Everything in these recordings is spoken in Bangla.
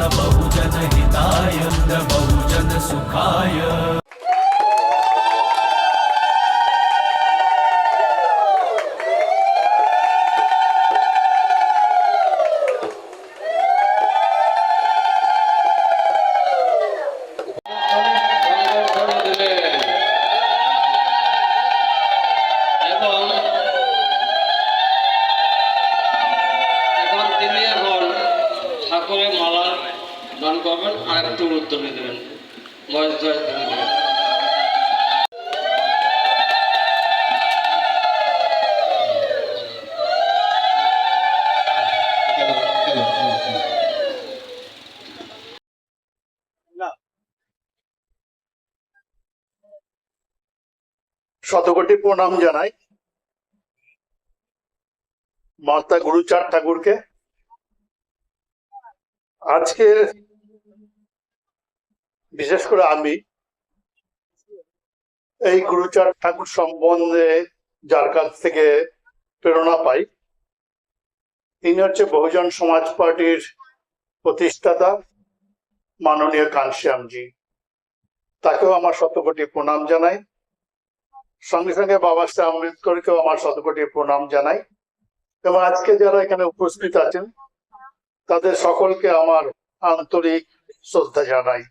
बहुजन हिताय बहुजन सुखाय। ঠাকুরের মালা দান করবেন আর একটু উত্তর দেবেন বয়স শতকোটি প্রণাম জানাই মাতা গুরুচাঁদ ঠাকুরকে। আজকে বিশেষ করে আমি এই গুরুচাঁদ ঠাকুর সম্বন্ধে যার কাছ থেকে প্রেরণা পাই তিনি হচ্ছে বহুজন সমাজ পার্টির প্রতিষ্ঠাতা মাননীয় কানশ্যামজি। তাকেও আমার শতকোটি প্রণাম জানাই। সঙ্গে সঙ্গে বাবা সাহেব আম্বেদকরকেও আমার শতকোটি প্রণাম জানাই এবং আজকে যারা এখানে উপস্থিত আছেন তাদের সকলকে আমার আন্তরিক শ্রদ্ধা জানাই।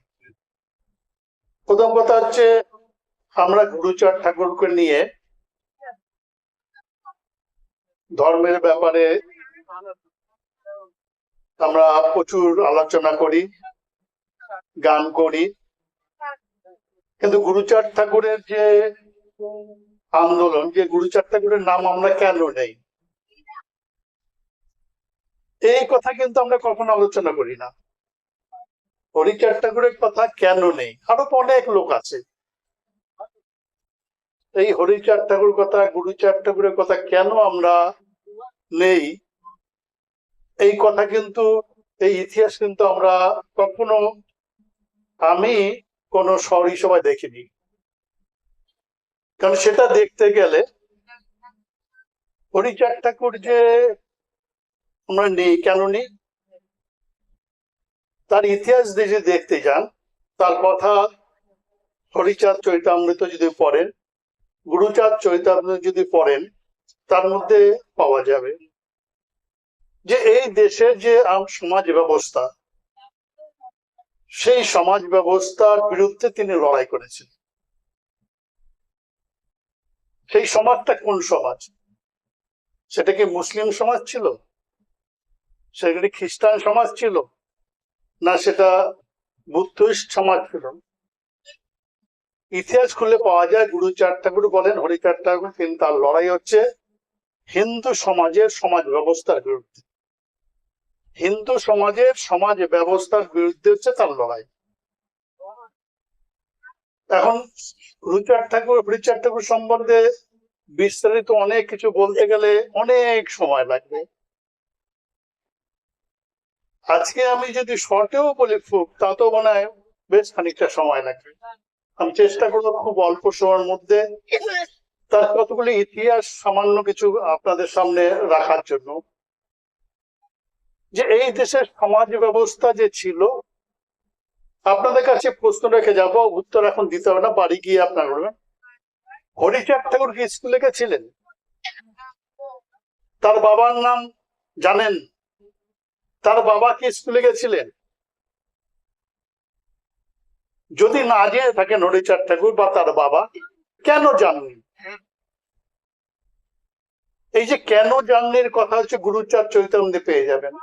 প্রথম কথা হচ্ছে আমরা গুরুচাঁদ ঠাকুরকে নিয়ে ধর্মের ব্যাপারে আমরা প্রচুর আলোচনা করি, গান করি, কিন্তু গুরুচাঁদ ঠাকুরের যে আন্দোলন, যে গুরুচাঁদ ঠাকুরের নাম আমরা কেন নেই এই কথা কিন্তু আমরা কখনো আলোচনা করি না। হরিচাঁদ ঠাকুরের কথা কেন নেই, আরো অনেক লোক আছে। এই হরিচাঁদ ঠাকুর কথা, গুরুচাঁদ ঠাকুরের কথা কেন আমরা নেই এই কথা কিন্তু, এই ইতিহাস কিন্তু আমরা কখনো, আমি কোনো শহরী সভায় দেখিনি। কারণ সেটা দেখতে গেলে হরিচাঁদ ঠাকুর যে আমরা নেই কেন নেই তার ইতিহাস যদি দেখতে যান, তার কথা হরিচাঁদ চরিতামৃত যদি পড়েন, গুরুচাঁদ চরিতামৃত যদি পড়েন, তার মধ্যে পাওয়া যাবে যে এই দেশের যে সমাজ ব্যবস্থা, সেই সমাজ ব্যবস্থার বিরুদ্ধে তিনি লড়াই করেছেন। সেই সমাজটা কোন সমাজ? সেটা কি মুসলিম সমাজ ছিল, সেটা কি খ্রিস্টান সমাজ ছিল, না সেটা বুদ্ধিস্ট সমাজ ছিল? ইতিহাস খুলে পাওয়া যায় গুরুচাঁদ ঠাকুর বলেন, হরিচাঁদ ঠাকুর কিন্তু তার লড়াই হচ্ছে হিন্দু সমাজের সমাজ ব্যবস্থার বিরুদ্ধে। হিন্দু সমাজের সমাজ ব্যবস্থার বিরুদ্ধে হচ্ছে তার লড়াই। এখন হরিচাঁদ ঠাকুর সম্বন্ধে বিস্তারিত অনেক কিছু বলতে গেলে অনেক সময় লাগবে। আজকে আমি যদি শর্টেও বলি তাতেও মনে হয় বেশ খানিকটা সময় লাগবে। আমি চেষ্টা করবো খুব অল্প সময়ের মধ্যে তার কতগুলি ইতিহাস সামান্য কিছু আপনাদের সামনে রাখার জন্য। যে এই দেশের সমাজ ব্যবস্থা যে ছিল, আপনাদের কাছে প্রশ্ন রেখে যাব, উত্তর এখন দিতে হবে না, বাড়ি গিয়ে আপনার বলবেন। হরিচাঁদ ঠাকুর কি স্কুলে গেছিলেন? তার বাবার নাম জানেন? তার বাবা কি স্কুলে গেছিলেন? যদি না জেনে থাকেন হরিচাঁদ ঠাকুর বা তার বাবা, কেন জাননি? এই যে কেন জাননির কথা হচ্ছে গুরুচাঁদ চরিতামৃতে পেয়ে যাবেন।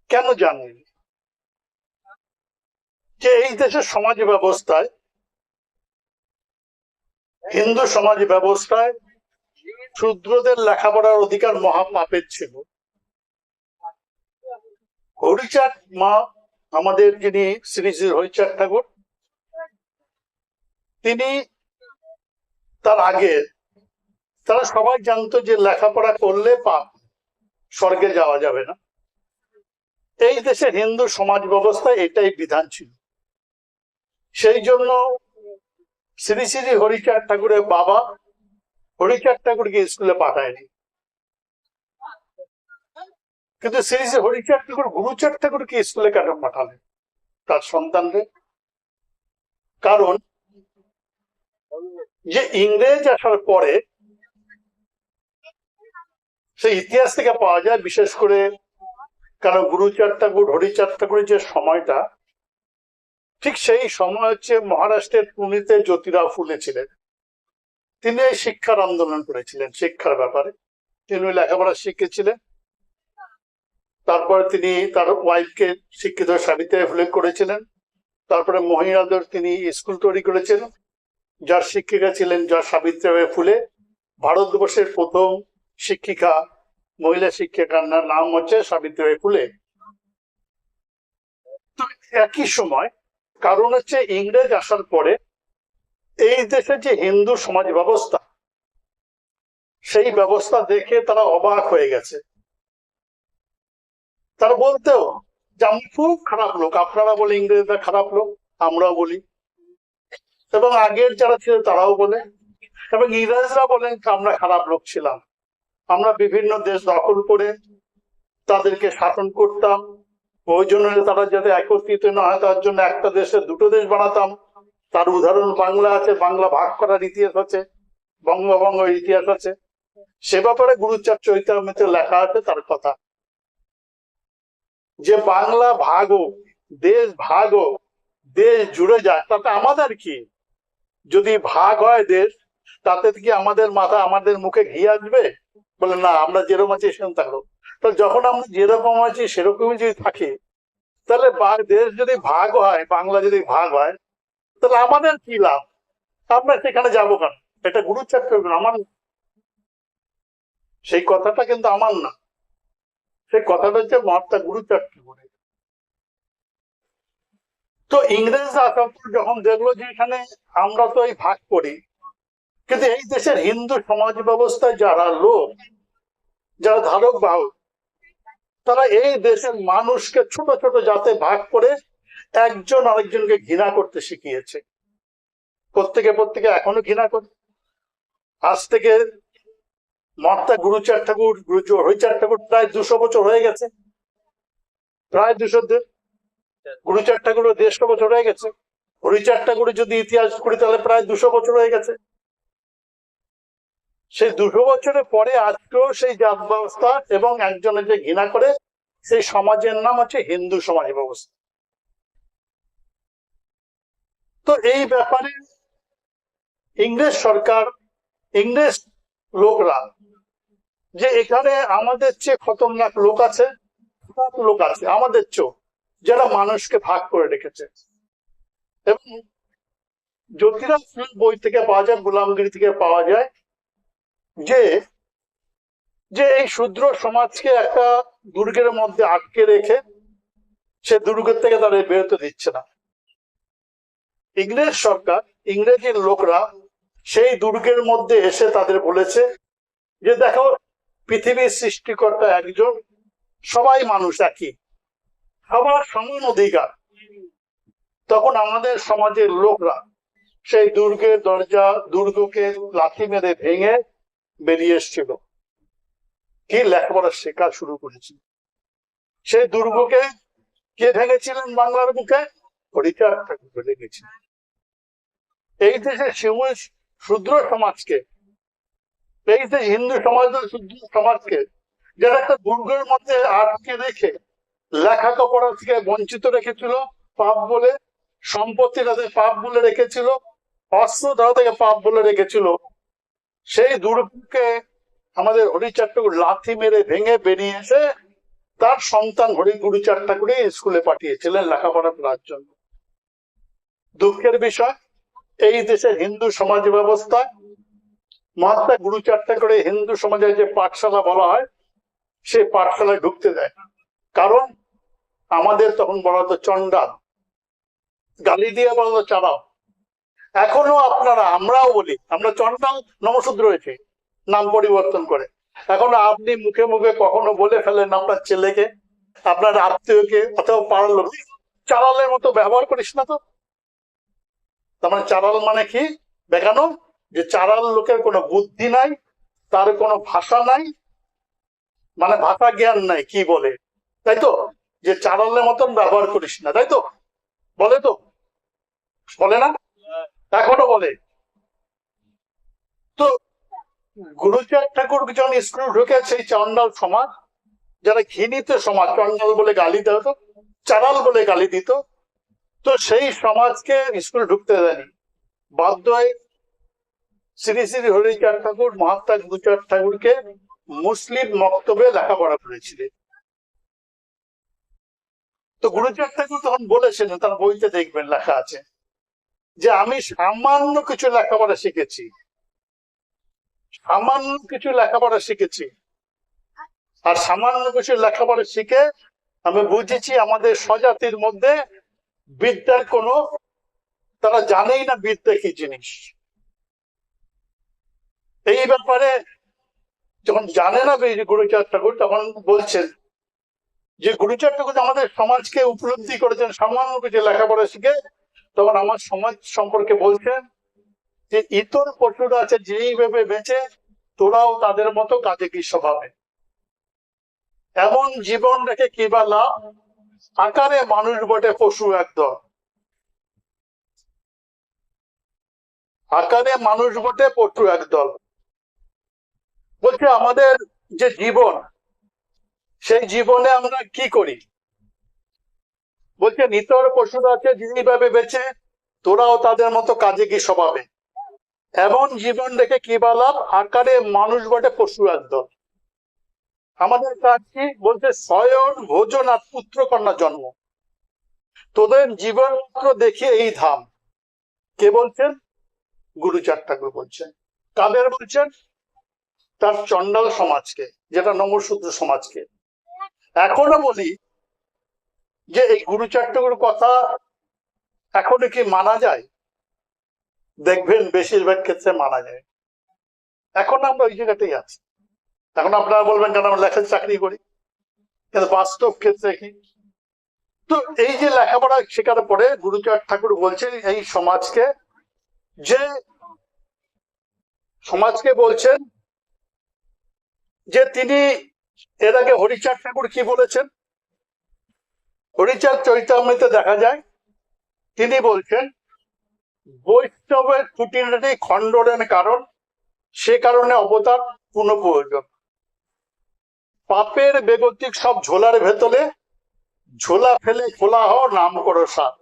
কেন জাননি? যে এই দেশের সমাজ ব্যবস্থায়, হিন্দু সমাজ ব্যবস্থায় শূদ্রদের লেখাপড়ার অধিকার মহাপাপের ছিল। হরিচাঁদ মা আমাদের যিনি শ্রী শ্রী হরিচাঁদ ঠাকুর, তিনি তার আগে তারা সবাই জানতো যে লেখাপড়া করলে পাপ, স্বর্গে যাওয়া যাবে না। এই দেশের হিন্দু সমাজ ব্যবস্থায় এটাই বিধান ছিল। সেই জন্য শ্রী শ্রী হরিচাঁদ ঠাকুরের বাবা হরিচাঁদ ঠাকুরকে স্কুলে পাঠায়নি। কিন্তু শ্রী শ্রী হরিচাঁদ ঠাকুর গুরুচাঁদ ঠাকুরকে স্কুলে কেন পাঠালেন তার সন্তানদের? কারণ যে ইংরেজ আসার পরে সেই ইতিহাস থেকে পাওয়া যায়, বিশেষ করে কারণ গুরুচাঁদ ঠাকুর হরিচাঁদ ঠাকুরের যে সময়টা, ঠিক সেই সময় হচ্ছে মহারাষ্ট্রের পুনেতে জ্যোতিরাও ফুলে ছিলেন। তিনি এই শিক্ষার আন্দোলন করেছিলেন, শিক্ষার ব্যাপারে তিনি লেখাপড়া শিখেছিলেন। তারপরে তিনি তার ওয়াইফকে শিক্ষিত সাবিত্রী ফুলে করেছিলেন। তারপরে মহিলাদের তিনি স্কুল তৈরি করেছিলেন, যার শিক্ষিকা ছিলেন যা সাবিত্রী ফুলে। ভারতবর্ষের প্রথম শিক্ষিকা, মহিলা শিক্ষিকার নাম হচ্ছে সাবিত্রী ফুলে। তো একই সময় কারণ হচ্ছে ইংরেজ আসার পরে এই দেশে যে হিন্দু সমাজ ব্যবস্থা, সেই ব্যবস্থা দেখে তারা অবাক হয়ে গেছে। তারা বলতেও যে আমি খুব খারাপ লোক, আপনারা বলে ইংরেজরা খারাপ লোক, আমরাও বলি, এবং আগের যারা ছিল তারাও বলে, এবং ইংরেজরা বলেন আমরা খারাপ লোক ছিলাম, আমরা বিভিন্ন দেশ দখল করে তাদেরকে শাসন করতাম, ওই জন্য তারা যাতে একত্রিত না হয় তার জন্য একটা দেশে দুটো দেশ বানাতাম। তার উদাহরণ বাংলা আছে, বাংলা ভাগ করার ইতিহাস আছে, বঙ্গভঙ্গের ইতিহাস আছে, সে ব্যাপারে গুরুচাঁদ চরিতামৃতে লেখা আছে তার কথা, যে বাংলা ভাগ হোক, দেশ ভাগ হোক, দেশ জুড়ে যায়, তাতে আমাদের কি? যদি ভাগ হয় দেশ, তাতে কি আমাদের মাথা আমাদের মুখে ঘি আসবে? বলে না, আমরা যেরকম আছি সেরকম থাকবো। তো যখন আমরা যেরকম আছি সেরকমই যদি থাকি, তাহলে দেশ যদি ভাগ হয়, বাংলা যদি ভাগ হয়, তাহলে আমাদের কি লাভ? আমরা সেখানে যাবো কেন? এটা গুরুচাঁদ ঠাকুর, আমার সেই কথাটা কিন্তু আমার না, সেই কথাটা হচ্ছে মহাত্মা গুরুচাঁদ ঠাকুর। তো ইংরেজরা আসার পর যখন দেখলো যে এখানে আমরা তো এই ভাগ করি, কিন্তু এই দেশের হিন্দু সমাজ ব্যবস্থায় যারা লোক, যারা ধারক বাহক, তারা এই দেশের মানুষকে ছোট ছোট জাতে ভাগ করে একজন আরেকজনকে ঘৃণা করতে শিখিয়েছে। প্রত্যেকে এখনো ঘৃণা করে। আজ থেকে মহাত্মা গুরুচাঁদ ঠাকুর, হরিচাঁদ ঠাকুর প্রায় 200 বছর হয়ে গেছে, প্রায় 200। গুরুচাঁদ ঠাকুর 150 বছর হয়ে গেছে। হরিচাঁদ ঠাকুরের যদি ইতিহাস করি তাহলে প্রায় 200 বছর হয়ে গেছে। সেই 200 বছরের পরে আজকেও সেই জাত ব্যবস্থা এবং একজনের যে ঘৃণা করে, সেই সমাজের নাম হচ্ছে হিন্দু সমাজ ব্যবস্থা। তো এই ব্যাপারে ইংরেজ সরকার, ইংরেজ লোকরা, যে এখানে আমাদের চেয়ে খতরনাক লোক আছে, আমাদের চেয়ে, যারা মানুষকে ভাগ করে রেখেছে। এবং জ্যোতিরাম ফুলে বই থেকে পাওয়া যায়, গোলামগিরি থেকে পাওয়া যায়, যে যে এই শূদ্র সমাজকে একটা দুর্গের মধ্যে আটকে রেখে সে দুর্গের থেকে তাদের বেরোতে দিচ্ছে না। ইংরেজ সরকার, ইংরেজের লোকরা সেই দুর্গের মধ্যে এসে তাদের বলেছে যে দেখো, পৃথিবীর সৃষ্টিকর্তা একজন, সবাই মানুষ একই, সবার সমান অধিকার। তখন আমাদের সমাজের লোকরা সেই দুর্গের দরজা, দুর্গকে লাথি মেরে ভেঙে বেরিয়ে এসেছিল, কি লেখাপড়া শেখা শুরু করেছিল। সেই দুর্গকে কে ভেঙেছিলেন বাংলার বুকে? হরিচাঁদ ঠাকুর ভেঙেছিলেন। এই দেশে শূদ্র সমাজকে, এই যে হিন্দু সমাজের শূদ্র সমাজকে, যারা একটা দুর্গের মধ্যে আটকে রেখে লেখাপড়া থেকে বঞ্চিত রেখেছিল পাপ বলে, সম্পত্তি তাদের পাপ বলে রেখেছিল, অস্ত্র ধরা থেকে পাপ বলে রেখেছিল, সেই দুর্গকে আমাদের হরিচাঁদ ঠাকুর লাথি মেরে ভেঙে বেরিয়ে এসে তার সন্তান গুরুচাঁদ ঠাকুরই স্কুলে পাঠিয়েছিলেন লেখাপড়া করার জন্য। দুঃখের বিষয়, এই দেশের হিন্দু সমাজ ব্যবস্থায় মহাত্মা গুরুচাঁদ ঠাকুরের হিন্দু সমাজের যে পাঠশালা বলা হয়, সেই পাঠশালায় ঢুকতে দেয়। কারণ আমাদের তখন বলা হতো চন্ডাল, গালি দিয়ে বলা হতো চালাও। এখনো আমরাও বলি, আমরা চন্ডাল নমশূদ্র হয়েছে, নাম পরিবর্তন করে। এখনো আপনি মুখে মুখে কখনো বলে ফেলেন আপনার ছেলেকে, আপনার আত্মীয়কে, অথবা পাড়ার লোক, চালালের মতো ব্যবহার করিস না। তো তার মানে চালাল মানে কি? দেখানো যে চালাল লোকের কোনো বুদ্ধি নাই, তার কোনো ভাষা নাই, মানে ভাষা জ্ঞান নাই কি বলে, তাই তো, যে চালালের মতন ব্যবহার করিস না, তাই তো বলে, তো বলে না, এখনো বলে। তো গুরুচাঁদ ঠাকুর যখন স্কুল ঢুকে সেই চন্ডাল সমাজ, যারা ঘৃণিত সমাজ, চন্ডাল বলে গালি দিত, চালাল বলে গালি দিত, তো সেই সমাজকে স্কুল ঢুকতে দেয়নি, বাধ্য হয়ে শ্রী শ্রী হরিচাঁদ ঠাকুর মহাত্মা গুরুচাঁদ ঠাকুরকে মুসলিম মক্তবে লেখাপড়া করেছিলেন। তো গুরুচাঁদ ঠাকুর তখন বলেছিলেন, তার বইতে দেখবেন লেখা আছে, যে আমি সামান্য কিছু লেখাপড়া শিখেছি, সামান্য কিছু লেখাপড়া শিখেছি, আর সামান্য কিছু লেখাপড়া শিখে আমি বুঝেছি আমাদের স্বজাতির মধ্যে বিদ্যার কোনো, তারা জানেই না বিদ্যা কি জিনিস। এই ব্যাপারে যখন জানে না গুরুচাঁদ ঠাকুর, তখন বলছেন যে গুরুচাঁদ ঠাকুর আমাদের সমাজকে উপলব্ধি করেছেন সামান্য কিছু লেখাপড়া শিখে, তখন আমার সমাজ সম্পর্কে বলছেন যে ইতর পশুরা আছে যেই ভেবে বেঁচে, তোরাও তাদের মতো কাজে কি স্বভাবে, এমন জীবন রেখে কি বা লাভ, আকারে মানুষ বটে পশু একদল, আকারে মানুষ বটে পশু একদল। বলছে আমাদের যে জীবন, সেই জীবনে আমরা কি করি, বলছে নিতর পশুরা আছে যেভাবে বেঁচে, তোরাও তাদের মতো কাজে কি স্বভাবে, এমন জীবন রেখে কি বা লাভ, আকারে মানুষ বটে পশু একদল। আমাদের কাজ কি, বলছে স্বয়ন ভোজন আর পুত্র কন্যা জন্ম, তোদের জীবন মাত্র দেখে এই ধাম। কে বলছেন? গুরুচাঁদ ঠাকুর বলছেন। কাদের বলছেন? তার চন্ডাল সমাজকে, যেটা নমশূদ্র সমাজকে। এখনো বলি যে এই গুরুচাঁদ ঠাকুর কথা এখনো কি মানা যায়? দেখবেন বেশিরভাগ ক্ষেত্রে মানা যায়। এখন আমরা ওই জায়গাতেই আছি। এখন আপনারা বলবেন কেন আমরা লেখার চাকরি করি, কিন্তু বাস্তব ক্ষেত্রে কি? তো এই যে লেখাপড়া শেখার পরে গুরুচাঁদ ঠাকুর বলছেন এই সমাজকে, যে সমাজকে বলছেন যে তিনি এর আগে হরিচাঁদ ঠাকুর কি বলেছেন, হরিচাঁদ চরিতামৃতে দেখা যায় তিনি বলছেন বৈষ্ণবের খুঁটিনাটি খণ্ডনের কারণ, সে কারণে অবতার পুনঃ প্রয়োজন। পাপের বেগতিক সব ঝোলার ভেতরে, ঝোলা ফেলে খোলা হও নাম করো সার।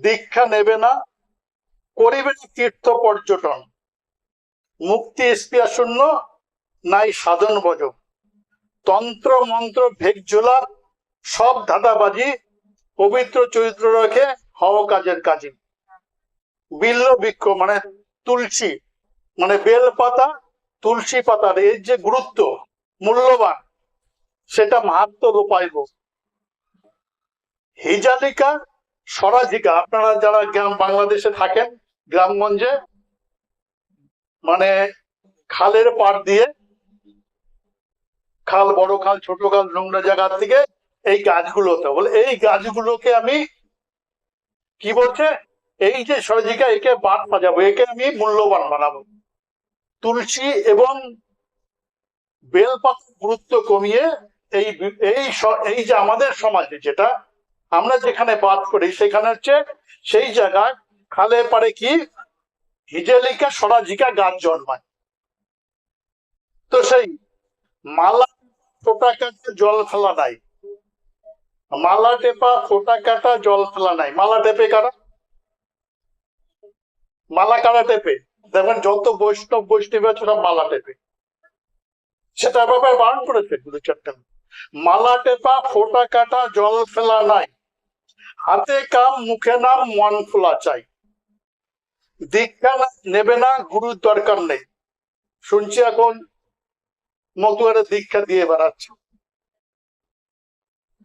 দীক্ষা নেবে না, করিবে না তীর্থ পর্যটন, মুক্তি স্পৃহা শূন্য নাই সাধন ভজন। তন্ত্র মন্ত্র ভেগ ঝোলা সব ধাঁধাবাজি, পবিত্র চরিত্র রেখে হও কাজের কাজী। বিল্ল বৃক্ষ মানে তুলসী, মানে বেল পাতা, তুলসী পাতার এর যে গুরুত্ব মূল্যবান, সেটা মাহাত্ম রূপাইব। হিজালিকা স্বরাজিকা, আপনারা যারা গ্রাম বাংলাদেশে থাকেন, গ্রামগঞ্জে মানে খালের পাড় দিয়ে, খাল, বড় খাল, ছোট খাল, নোংরা জায়গা থেকে এই গাছগুলোতে বলে, এই গাছগুলোকে আমি কি বলছে, এই যে স্বরাজিকা, একে বাদ সাজাবো, একে আমি মূল্যবান বানাবো। তুলসী এবং বেলপাতার গুরুত্ব কমিয়ে এই এই যে আমাদের সমাজে যেটা আমরা যেখানে বাদ করি, সেখানে হচ্ছে সেই জায়গায় খালে পারে কি হিজেলিকা স্বরাজিকা গাছ জন্মায়। তো সেই মালা ফোটা কাটা জল ফেলা নাই, মালা টেপা ফোটা কাটা জল ফেলা নাই। মালা টেপে কারা? মালা কারা টেপে? দেখবেন যত বৈষ্ণব বৈষ্ণব আছে সব মালা টেপে, সেটা ব্যাপারে বারণ করেছে গুরুচাঁদ ঠাকুর। মালা টেপা ফোটা কাটা জল ফেলা নাই, হাতে কাম মুখে নাম মন খোলা চাই। দীক্ষা নেবে না, গুরুর দরকার নেই। শুনছি এখন মতুয়ারে দীক্ষা দিয়ে বেড়াচ্ছে,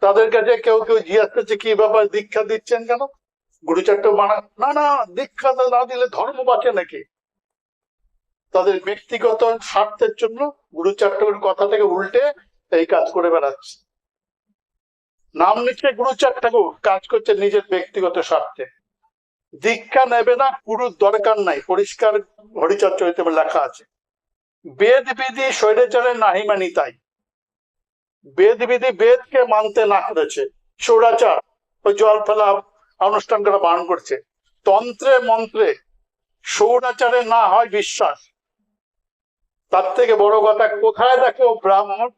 তাদের কাছে কেউ কেউ জিজ্ঞাসা করছে কি ব্যাপার দীক্ষা দিচ্ছেন কেন? গুরুচাঁদ মানা না, না দীক্ষা না দিলে ধর্ম বাঁচে নাকি? তাদের ব্যক্তিগত স্বার্থের জন্য গুরুচাঁদ ঠাকুরের কথা থেকে উল্টে এই কাজ করে বেড়াচ্ছে। নাম নিচ্ছে গুরুচাঁদ ঠাকুর, কাজ করছে নিজের ব্যক্তিগত স্বার্থে। দীক্ষা নেবে না, গুরুর দরকার নাই, পরিষ্কার হরিচাঁদ চরিত্রে লেখা আছে। বেদ বিধি স্বৈরাচারে নাহি মানি তাই, বেদ বিধি বেদকে মানতে না করেছে, সৌরাচার ওই জল ফেলা অনুষ্ঠান করা বারণ করছে। তন্ত্রে মন্ত্রে সৌরাচারে না হয় বিশ্বাস। তার থেকে বড় কথা, কোথায় দেখো ব্রাহ্মণ,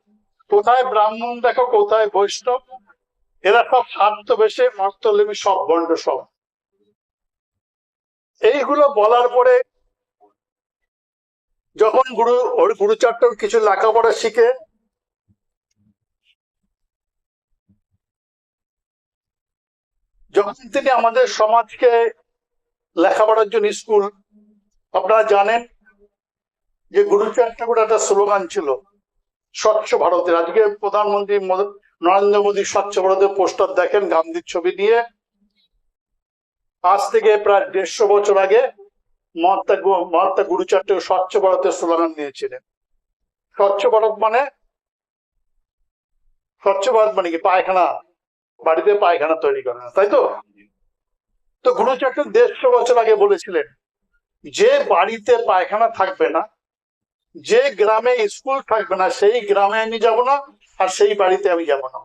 কোথায় ব্রাহ্মণ দেখো, কোথায় বৈষ্ণব, এরা সব স্বার্থ বেশে মস্তলেমি, সব গণ্ড সব। এইগুলো বলার পরে যখন গুরুচাট্টর কিছু লেখাপড়া শিখে যখন তিনি আমাদের সমাজকে লেখাপড়ার জন্য স্কুল, আপনারা জানেন যে গুরুচাট্টর একটা স্লোগান ছিল স্বচ্ছ ভারতের। আজকে প্রধানমন্ত্রী নরেন্দ্র মোদী স্বচ্ছ ভারতের পোস্টার দেখেন গান্ধীর ছবি দিয়ে। আজ থেকে প্রায় 150 বছর আগে মহাত্মা গুরুচাট্টর স্বচ্ছ ভারতের স্লোগান দিয়েছিলেন। স্বচ্ছ ভারত মানে কি পায়খানা, বাড়িতে পায়খানা তৈরি করে না, তাই তো? তো গুরুচাট্টর 150 বছর আগে বলেছিলেন যে বাড়িতে পায়খানা থাকবে না, যে গ্রামে স্কুল থাকবে না, সেই গ্রামে আমি যাব না, আর সেই বাড়িতে আমি যাব না।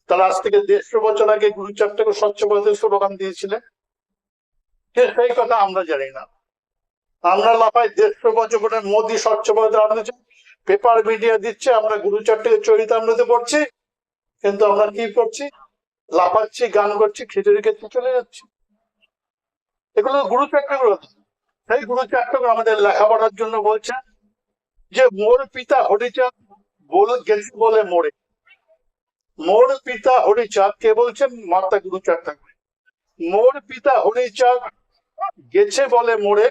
তাহলে আজ থেকে 150 বছর আগে গুরুচাট্টর স্বচ্ছ ভারতের স্লোগান দিয়েছিলেন। সেই কথা আমরা জানি না। আমরা লাফাই 150 বছর পরে মোদী স্বচ্ছ ভারত আনছে, পেপার মিডিয়া দিচ্ছে, আমরা গুরুচাট্টরের চরিতামৃত পড়ছি, কিন্তু আমরা কি করছি? লাফাচ্ছি, গান করছি, খিচুড়ি খেতে চলে যাচ্ছি। এগুলো গুরুচাট্টর। সেই গুরুচাট্টর আমাদের লেখাপড়ার জন্য বলছে যে মোর পিতা হরিচাঁদ গেছে বলে মোরে। মোর পিতা হরিচাঁদ কে বলছেন? মহাত্মা গুরুচাট্টর। মোর পিতা হরিচাঁদ গেছে বলে মোরে,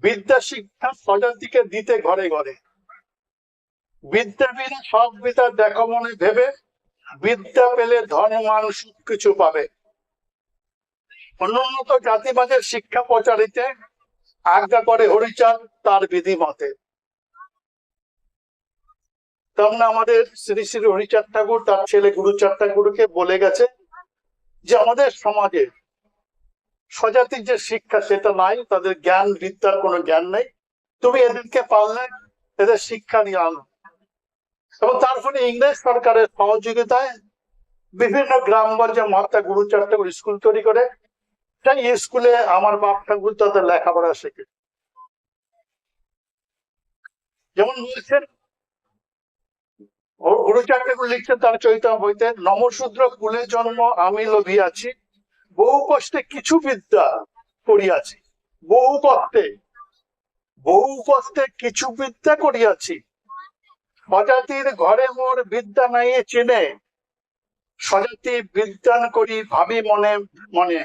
বিদ্যা শিক্ষা স্বজাতিকে দিতে ঘরে ঘরে। বিদ্যা বিনা সব বিদ্যা দেখো মনে ভেবে, বিদ্যা পেলে ধনমান সব কিছু পাবে। অনুন্নত জাতিবাদের শিক্ষা প্রচারিতে আজ্ঞা করে হরিচাঁদ তার বিধি মতে। তেমন আমাদের শ্রী শ্রী হরিচাঁদ ঠাকুর তার ছেলে গুরুচাঁদ ঠাকুরকে বলে গেছে যে আমাদের সমাজে স্বজাতির যে শিক্ষা সেটা নাই, তাদের জ্ঞান বিদ্যার কোনো জ্ঞান নেই, তুমি এদেরকে পারলে এদের শিক্ষা নিয়ে আনো। এবং তার ফলে ইংরেজ সরকারের সহযোগিতায় বিভিন্ন গ্রামগঞ্জে মহাত্মা গুরুচাঁদ ঠাকুর স্কুল তৈরি করে। সেই স্কুলে আমার বাপ ঠাকুর তাদের লেখাপড়া শেখে। যেমন বলছেন গুরুচাঁদ ঠাকুর লিখছেন তার চৈতন্য বইতে, নমশূদ্র কুলে জন্ম আমি লোভিয়াছি, বহু কষ্টে কিছু বিদ্যা করিয়াছি। বহু কষ্টে কিছু বিদ্যা করিয়াছি, স্বজাতির ঘরে মোর বিদ্যা নাই চেনে, স্বজাতি বিদ্যান করি ভাবি মনে মনে।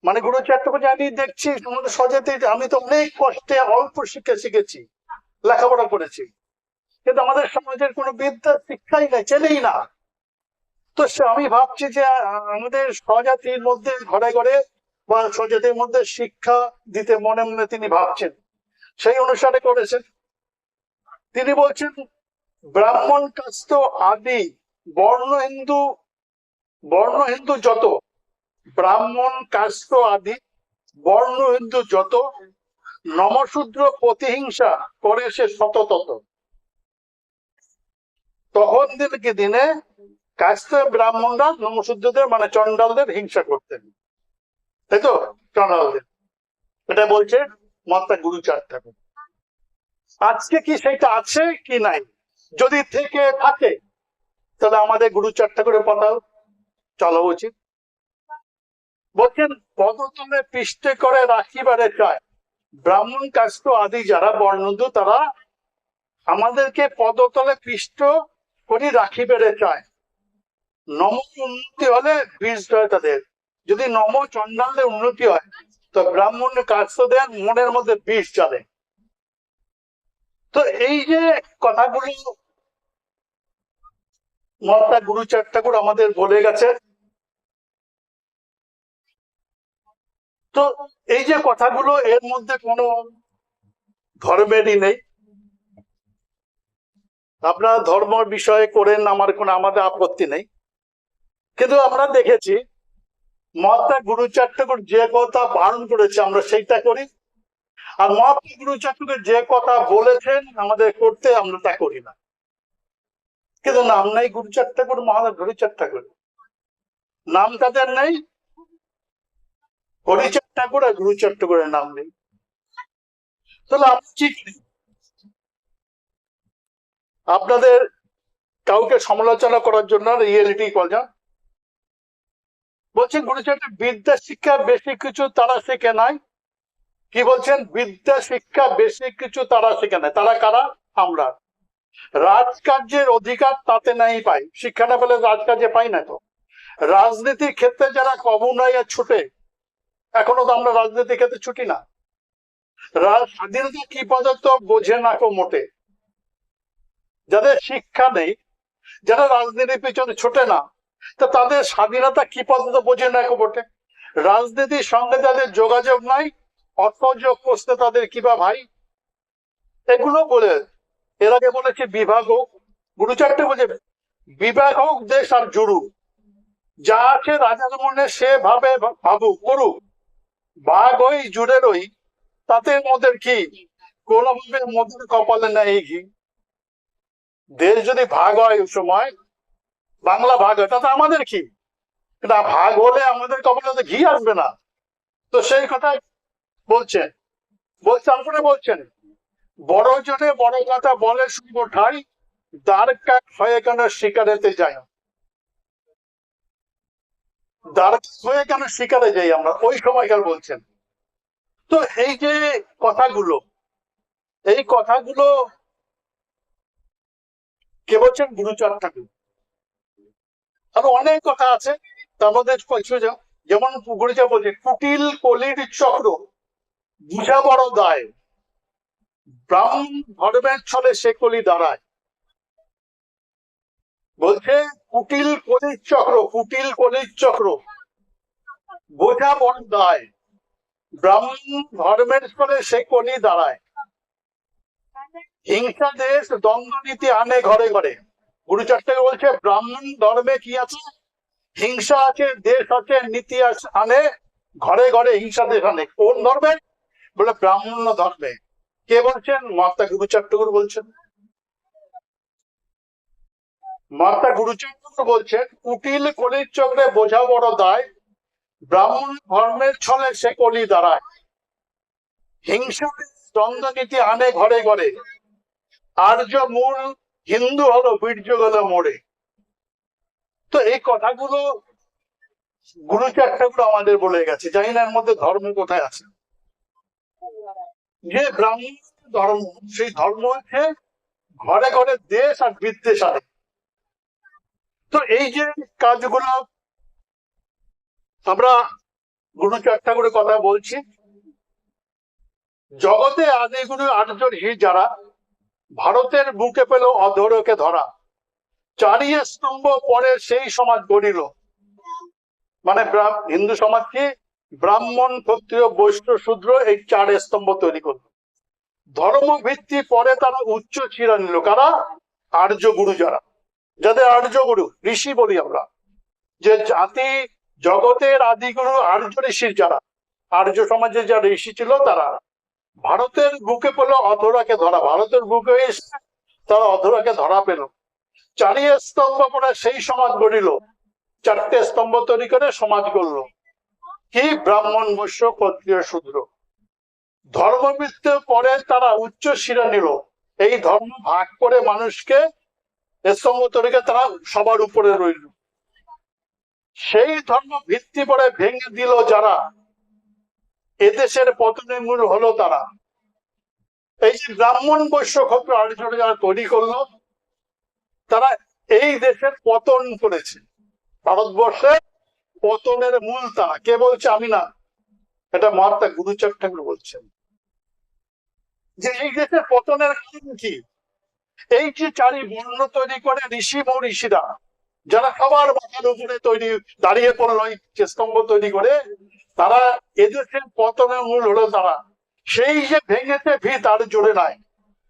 মানে গুরুচাঁদ ঠাকুর আমি দেখছি তোমাদের স্বজাতির, আমি তো অনেক কষ্টে অল্প শিক্ষা শিখেছি, লেখাপড়া করেছি, কিন্তু আমাদের সমাজের কোনো বিদ্যা শিক্ষাই নাই, চেনেই না। তো আমি ভাবছি যে আমাদের স্বজাতির মধ্যে ঘরে ঘরে বা স্বজাতির মধ্যে শিক্ষা দিতে মনে মনে তিনি ভাবছেন, সেই অনুসারে করেছেন। তিনি বলছেন ব্রাহ্মণ কাস্ত আদি বর্ণ হিন্দু যত, ব্রাহ্মণ কাস্ত আদি বর্ণ হিন্দু যত, নমশূদ্র প্রতিহিংসা করে সে শততত। তখন দিনে কাস্ত ব্রাহ্মণরা নমশূদ্রদের মানে চন্ডালদের হিংসা করতেন, তাই তো? চন্ডালদের, এটা বলছে মহাত্মা গুরুচাঁদ ঠাকুর। আজকে কি সেটা আছে কি নাই? যদি থেকে থাকে তাহলে আমাদের গুরুচাঁদ ঠাকুরের কথা চলা উচিত। বলছেন পদতলে পৃষ্ঠে করে রাখিবারে চায়, ব্রাহ্মণ কাস্ত আদি যারা বর্ণদু তারা আমাদেরকে পদতলে পৃষ্ঠ করে রাখিবারে চায়। নম উন্নতি হলে বীজ হয় তাদের, যদি নম চন্ডালের উন্নতি হয় তো ব্রাহ্মণের কাস্তদের মনের মধ্যে বীজ চলে। তো এই যে কথাগুলো মহাত্মা গুরুচাঁদ ঠাকুর আমাদের বলে গেছে, তো এই যে কথাগুলো এর মধ্যে কোনো ধর্মেরই নেই। আপনারা ধর্ম বিষয়ে করেন, আমাদের আপত্তি নেই, কিন্তু আমরা দেখেছি মহাত্মা গুরুচাঁদ ঠাকুর যে কথা বারণ করেছে আমরা সেইটা করি, আর মহাত্মা গুরুচাঁদ ঠাকুর যে কথা বলেছেন আমাদের করতে আমরা তা করি না। কিন্তু নাম নেই গুরুচাঁদ ঠাকুর, মহাদেব হরিচাঁদ ঠাকুর। নাম তাদের নেই, হরিচাঁদ ঠাকুর আর গুরুচাঁদ ঠাকুরের নাম নেই। তাহলে আমরা কি করি? আপনাদের কাউকে সমালোচনা করার জন্য রিয়েলিটি কথা বলছেন, গুরুচাঁদ বিদ্যা শিক্ষা বেশি কিছু তারা শেখে নাই। কি বলছেন? বিদ্যা শিক্ষা বেশি কিছু তারা শেখে নাই। তারা কারা? আমরা। রাজকার্যের অধিকার তাতে নাই পাই, শিক্ষা না পেলে রাজকার্যে পাই না। তো রাজনীতির ক্ষেত্রে যারা কমুনাইয়া ছুটে, এখনো তো আমরা রাজনীতির ক্ষেত্রে ছুটি না। স্বাধীনতা কি পদার্থ বোঝে না কেউ মোটে। যাদের শিক্ষা নেই, যারা রাজনীতির পিছনে ছোটে না, তা তাদের স্বাধীনতা কি পদার্থ বোঝে না কেউ মোটে। রাজনীতির সঙ্গে যাদের যোগাযোগ নাই, অর্থযোগ করতে তাদের কিবা ভাই। এগুলো বলে এর আগে বলেছে বিভাগ হোক, গুরুচারটে বলছে বিভাগ হোক দেশ আর জুড়ুক, যা আছে রাজার মনে সে ভাবে ভাবুক করুক, ভাগ ওই জুড়ে রই তাতে মদের কি, কোনোভাবে মদের কপালে নেই ঘি। দেশ যদি ভাগ হয় ওই সময়, বাংলা ভাগ হয়, তাতে আমাদের কি? না, ভাগ হলে আমাদের কপালে ঘি আসবে না। তো সেই কথা বলছেন। তারপরে বলছেন, বড় জনে বড় কথা বলে শুভ ঠাই, দ্বার কাঠ হয়ে কেন শিকারেতে যাই। দ্বার হয়ে কেন শিকারে যাই আমরা, ওই সময়কার বলছেন। তো এই যে কথাগুলো, এই কথাগুলো কে বলছেন? গুরুচাঁদ ঠাকুর। আরো অনেক কথা আছে, তার মধ্যে যেমন গুরুচাঁদ বলছে, কুটিল কলির চক্র বুঝা বড় দায়, ব্রাহ্মণ ধর্মের ছলে সে কলি দাঁড়ায়। বলছে কুটিল কলির চক্র, কুটিল কলির চক্র বোঝা বড় দায়, ব্রাহ্মণ ধর্মের ছলে সে কলি দাঁড়ায়। হিংসা দেশ দ্বন্দ্ব নীতি আনে ঘরে ঘরে। গুরুচাঁদ ঠাকুর বলছে ব্রাহ্মণ ধর্মে কি আছে? হিংসা আছে, দেশ আছে, নীতি আনে ঘরে ঘরে, হিংসা দেশ আনে। কোন ধর্মে? বলে ব্রাহ্মণ ধর্মে। কে বলছেন? মহাত্মা গুরুচাঁদ ঠাকুর বলছেন। মহাত্মা গুরুচাঁদ ঠাকুর বলছেন, কুটিল কলির চক্রে বোঝা বড় দায়, ব্রাহ্মণ ধর্মের ছলে সে কলি দাঁড়ায়। হিংসা দ্বন্দ্ব নীতি আনে ঘরে ঘরে, আর্য মূল হিন্দু হলো বীর্য গেল মোড়ে। তো এই কথাগুলো গুরুচাঁদ ঠাকুর আমাদের বলে গেছে। জানি না এর মধ্যে ধর্ম কোথায় আছে। যে ব্রাহ্মণ ধর্ম, সেই ধর্ম হচ্ছে ঘরে ঘরে দেশ আর বিদ্বেষ আনে। তো এই যে কাজগুলো আমরা গুরুচাঁদ ঠাকুরের কথা বলছি, জগতে আদিগুরু আর্যর হি যারা, ভারতের বুকে পেল অধরকে ধরা, চারি স্তম্ভ পরে সেই সমাজ গড়িল। মানে হিন্দু সমাজ কি? ব্রাহ্মণ, ক্ষত্রিয়, বৈশ্য, শূদ্র, এই 4 স্তম্ভ তৈরি করল। ধর্ম ভিত্তি পরে তারা উচ্চ চিরা নিল। কারা? আর্য গুরু যারা, যাদের আর্য গুরু ঋষি বলি আমরা, যে জাতি জগতের আদিগুরু আর্য ঋষির যারা, আর্য সমাজে যারা ঋষি ছিল, তারা ভারতের বুকে পেল অধরাকে ধরা। ভারতের বুকে এসে তারা অধরাকে ধরা পেল। 4 স্তম্ভ পরে সেই সমাজ গড়িল। 4টে স্তম্ভ তৈরি করে সমাজ গড়ল। কি? ব্রাহ্মণ, বৈশ্য, ক্ষত্রিয়, শূদ্র। ধর্মভিত্তি পরে তারা উচ্চ শিরা নিল। এই ধর্ম ভাগ করে মানুষকে স্তম্ভ তৈরি করে তারা সবার উপরে রইল। সেই ধর্ম ভিত্তি পরে ভেঙে দিল যারা, এদেশের পতনের মূল হলো তারা। এই যে ব্রাহ্মণ, বৈশ্য, ক্ষত্রিয়, আর্য যারা তৈরি করলো, তারা এই দেশের পতন করেছে। ভারতবর্ষের পতনের মূল তারা। কে বলছে? আমি না, এটা মহাত্মা গুরুচাঁদ ঠাকুর বলছেন। যে এই দেশের পতনের কারণ কি? এই যে 4 বর্ণ তৈরি করে ঋষি মহর্ষিরা, যারা সবার মাথার উপরে তৈরি দাঁড়িয়ে পড়লো এই স্তম্ভ তৈরি করে, তারা এদেশের পতনের মূল হলো তারা। সেই যে ভেঙেছে ভিত আর জোরে নাই,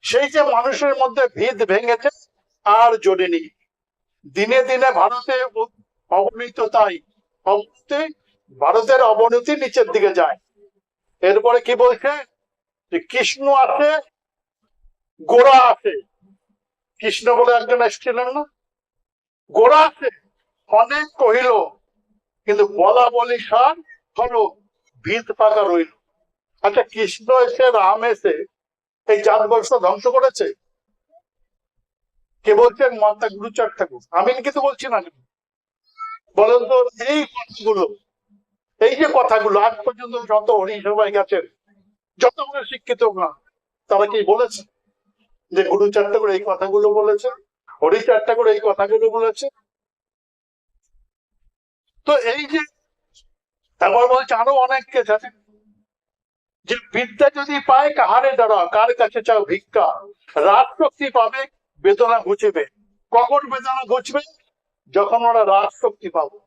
সেই যে মানুষের মধ্যে ভিত ভেঙেছে আর জোরেনি। দিনে দিনে ভারতে অবনীত, তাই অবনতি, ভারতের অবনতি নিচের দিকে যায়। এরপরে কি বলছে? যে কৃষ্ণ আছে, গোড়া আছে। কৃষ্ণ বলে একজন এসেছিলেন না, গোড়াতে অনেক কহিল, কিন্তু বলা বলি সার হলো, ভিত পাকা রইল। আচ্ছা, কৃষ্ণ এসে রাম এসে এই জাত বংশ ধ্বংস করেছে? কে বলছেন? মাতা গুরুচাঁদ ঠাকুর। আমি কিন্তু বলছি না। বলেন তো, এই কথাগুলো, এই যে কথাগুলো আজ পর্যন্ত যত হরিসভায় গেছেন, যত করে শিক্ষিত না, তারা কি বলেছে যে গুরুচাঁদ ঠাকুর এই কথাগুলো বলেছে, হরিচাঁদ ঠাকুর এই কথাগুলো বলেছে? তো এই যে তারপর বলছে আরো অনেককে আছে যে বিদ্যা যদি পায় কাহারে দাঁড়া, কার কাছে চাও ভিক্ষা, রাগ শক্তি পাবে বেদনা ঘুচিবে। কখন বেদনা ঘুচবে? যখন ওরা রাগ শক্তি পাবে।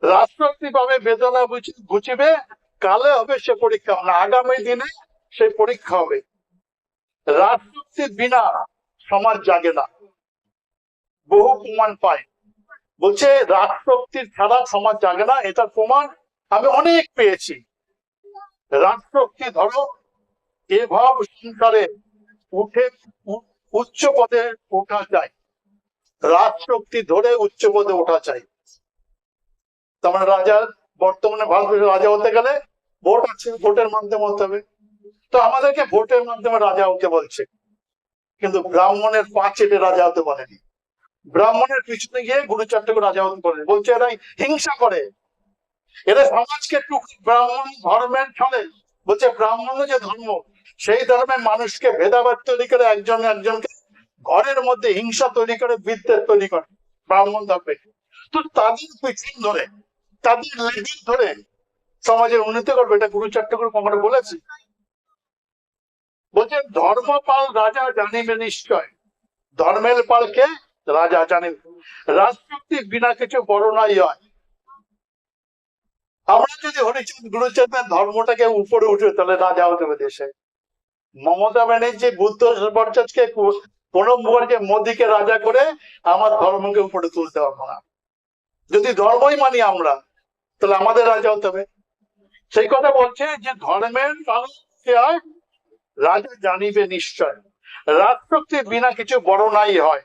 রাগ শক্তি পাবে, বেদনা ঘুচিবে, কালে হবে সে পরীক্ষা, না আগামী দিনে সেই পরীক্ষা হবে। রাগ শক্তির বিনা সমাজ জাগে না, বহু প্রমাণ পায়। বলছে রাগ শক্তির ছাড়া সমাজ জাগে না, এটার প্রমাণ আমি অনেক পেয়েছি। রাগ শক্তি ধরো এভাব সংসারে উঠে উচ্চ পদে ওঠা যায়। রাগ শক্তি ধরে উচ্চ পদে ওঠা চাই। তার রাজা, বর্তমানে ভারতবর্ষের রাজা হতে গেলে ভোট আছে, ভোটের মাধ্যমে হতে হবে। তো আমাদেরকে ভোটের মাধ্যমে রাজা হতে বলছে, কিন্তু ব্রাহ্মণের পা চেটে রাজা হতে বলেনি। ব্রাহ্মণের পিছনে গিয়ে গুরুচাঁদ ঠাকুর রাজা হতে বলে। বলছে এরা হিংসা করে, এরা সমাজকে ব্রাহ্মণ ধর্মের ছলে। বলছে ব্রাহ্মণ যে ধর্ম, সেই ধর্মের মানুষকে ভেদাভেদ তৈরি করে, একজন একজনকে ঘরের মধ্যে হিংসা তৈরি করে, বিদ্বেষ তৈরি করে ব্রাহ্মণ ধর্মে। তো তাদের পিছন ধরে, তাদের লেডিস ধরে সমাজের উন্নতি করবে, এটা গুরুচাঁদ ঠাকুর কখনো বলেছে? বলছে ধর্মপাল রাজা জানিবে নিশ্চয়, ধর্মের পালকে রাজা জানিবে। রাজশক্তি বিনা কিছু বড় নাই হয়। আমরা যদি হরিচাঁদ গুরুচাঁদের ধর্মটাকে উপরে উঠে, তাহলে রাজা হতে হবে দেশে। মমতা ব্যানার্জি বুদ্ধ বরচাঁদকে প্রণব মুখার্জি মোদীকে রাজা করে আমার ধর্মকে উপরে তুলতে পারবো না। যদি ধর্মই মানি আমরা, তাহলে আমাদের রাজা হতে হবে। সেই কথা বলছে যে ধর্মের হয় রাজা জানিবে নিশ্চয়, রাজশক্তি বিনা কিছু বড় নাই হয়।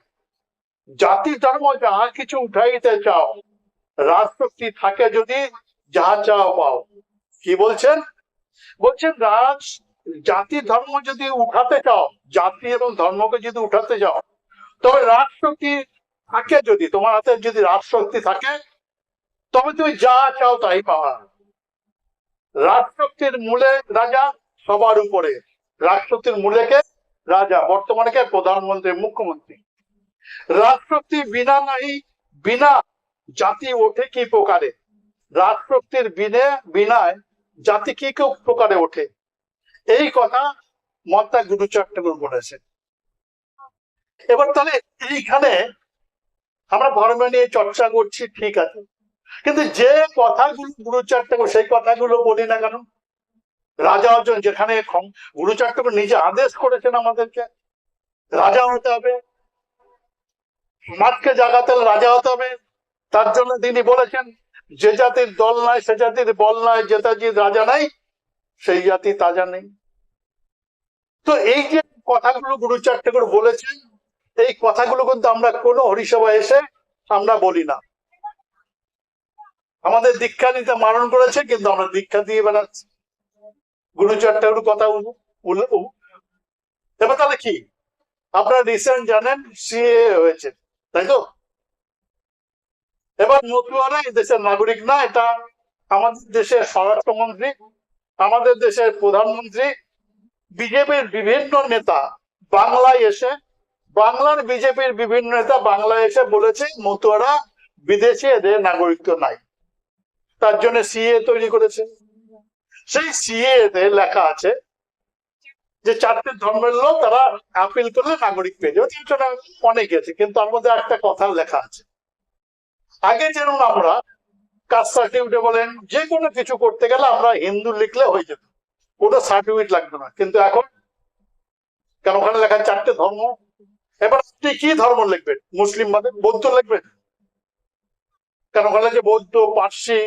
জাতি ধর্ম যাহা কিছু উঠাইতে চাও, রাজশক্তি থাকে যদি যাহা চাও পাও। কি বলছেন? বলছেন রাজ জাতি ধর্ম যদি উঠাতে চাও, জাতি এবং ধর্মকে যদি উঠাতে চাও, তবে রাজশক্তি থাকে, যদি তোমার হাতে যদি রাজশক্তি থাকে, তবে তুমি যা চাও তাই পাওয়া। রাজশক্তির মূলে রাজা, সবার উপরে। রাজশক্তির মূলে কে? রাজা। বর্তমানে কে? প্রধানমন্ত্রী, মুখ্যমন্ত্রী। রাজশক্তি বিনা নাই, বিনা জাতি ওঠে কি প্রকারে? রাজশক্তির বিনায় জাতি কি প্রকারে ওঠে? এই কথা মহাত্মা গুরুচাঁদ ঠাকুর বলেছেন। এবার তাহলে এইখানে আমরা ধর্ম নিয়ে চর্চা করছি, ঠিক আছে, কিন্তু যে কথাগুলো গুরুচাঁদ ঠাকুর, সেই কথাগুলো বলি না কেন? রাজা অর্জন, যেখানে গুরুচাঁদ ঠাকুর নিজে আদেশ করেছেন আমাদেরকে রাজা হতে হবে, সমাজকে জাগাতে হলে রাজা হতে হবে। তার জন্য তিনি বলেছেন যে জাতির দল নাই সে জাতির বল নাই, যে জাতির রাজা নাই সেই জাতি তাজা নেই। তো এই যে কথাগুলো গুরুচাঁদ ঠাকুর বলেছেন, এই কথাগুলো কিন্তু আমরা কোনো হরিসভায় এসে আমরা বলি না। আমাদের দীক্ষা নিতে মারণ করেছে, কিন্তু আমরা দীক্ষা দিয়ে বেড়াচ্ছি গুরুচাঁদ ঠাকুর কথা। এবার তাহলে কি, আপনারা রিসেন্ট জানেন সিএ হয়েছে, তাই তো? এবার মতুয়ারা এই দেশের নাগরিক না, এটা আমাদের দেশের স্বরাষ্ট্রমন্ত্রী, আমাদের দেশের প্রধানমন্ত্রী, বিজেপির বিভিন্ন নেতা বাংলায় এসে, বাংলার বিজেপির বিভিন্ন নেতা বাংলায় এসে বলেছে মতুয়ারা বিদেশে, এদের নাগরিকত্ব নাই, তার জন্য সিএ তৈরি করেছে। সেই সিএ তে লেখা আছে যে 4টে ধর্মের লোক তারা আপিল করলে নাগরিক পেয়ে যাবে। 300টা অনেক আছে, কিন্তু তার মধ্যে একটা কথা লেখা আছে, আগে যেন আমরা কাস্ট সার্টিফিকেট বলেন, যে কোনো কিছু করতে গেলে আমরা হিন্দু লিখলে হয়ে যেত, ওটা সার্টিফিকেট লাগতো না। কিন্তু এখন কেন ওখানে লেখা 4টে ধর্ম। এবার আপনি কি ধর্ম লিখবেন? মুসলিম বাদে বৌদ্ধ লিখবেন কেন? ওখানে যে বৌদ্ধ, পার্সি,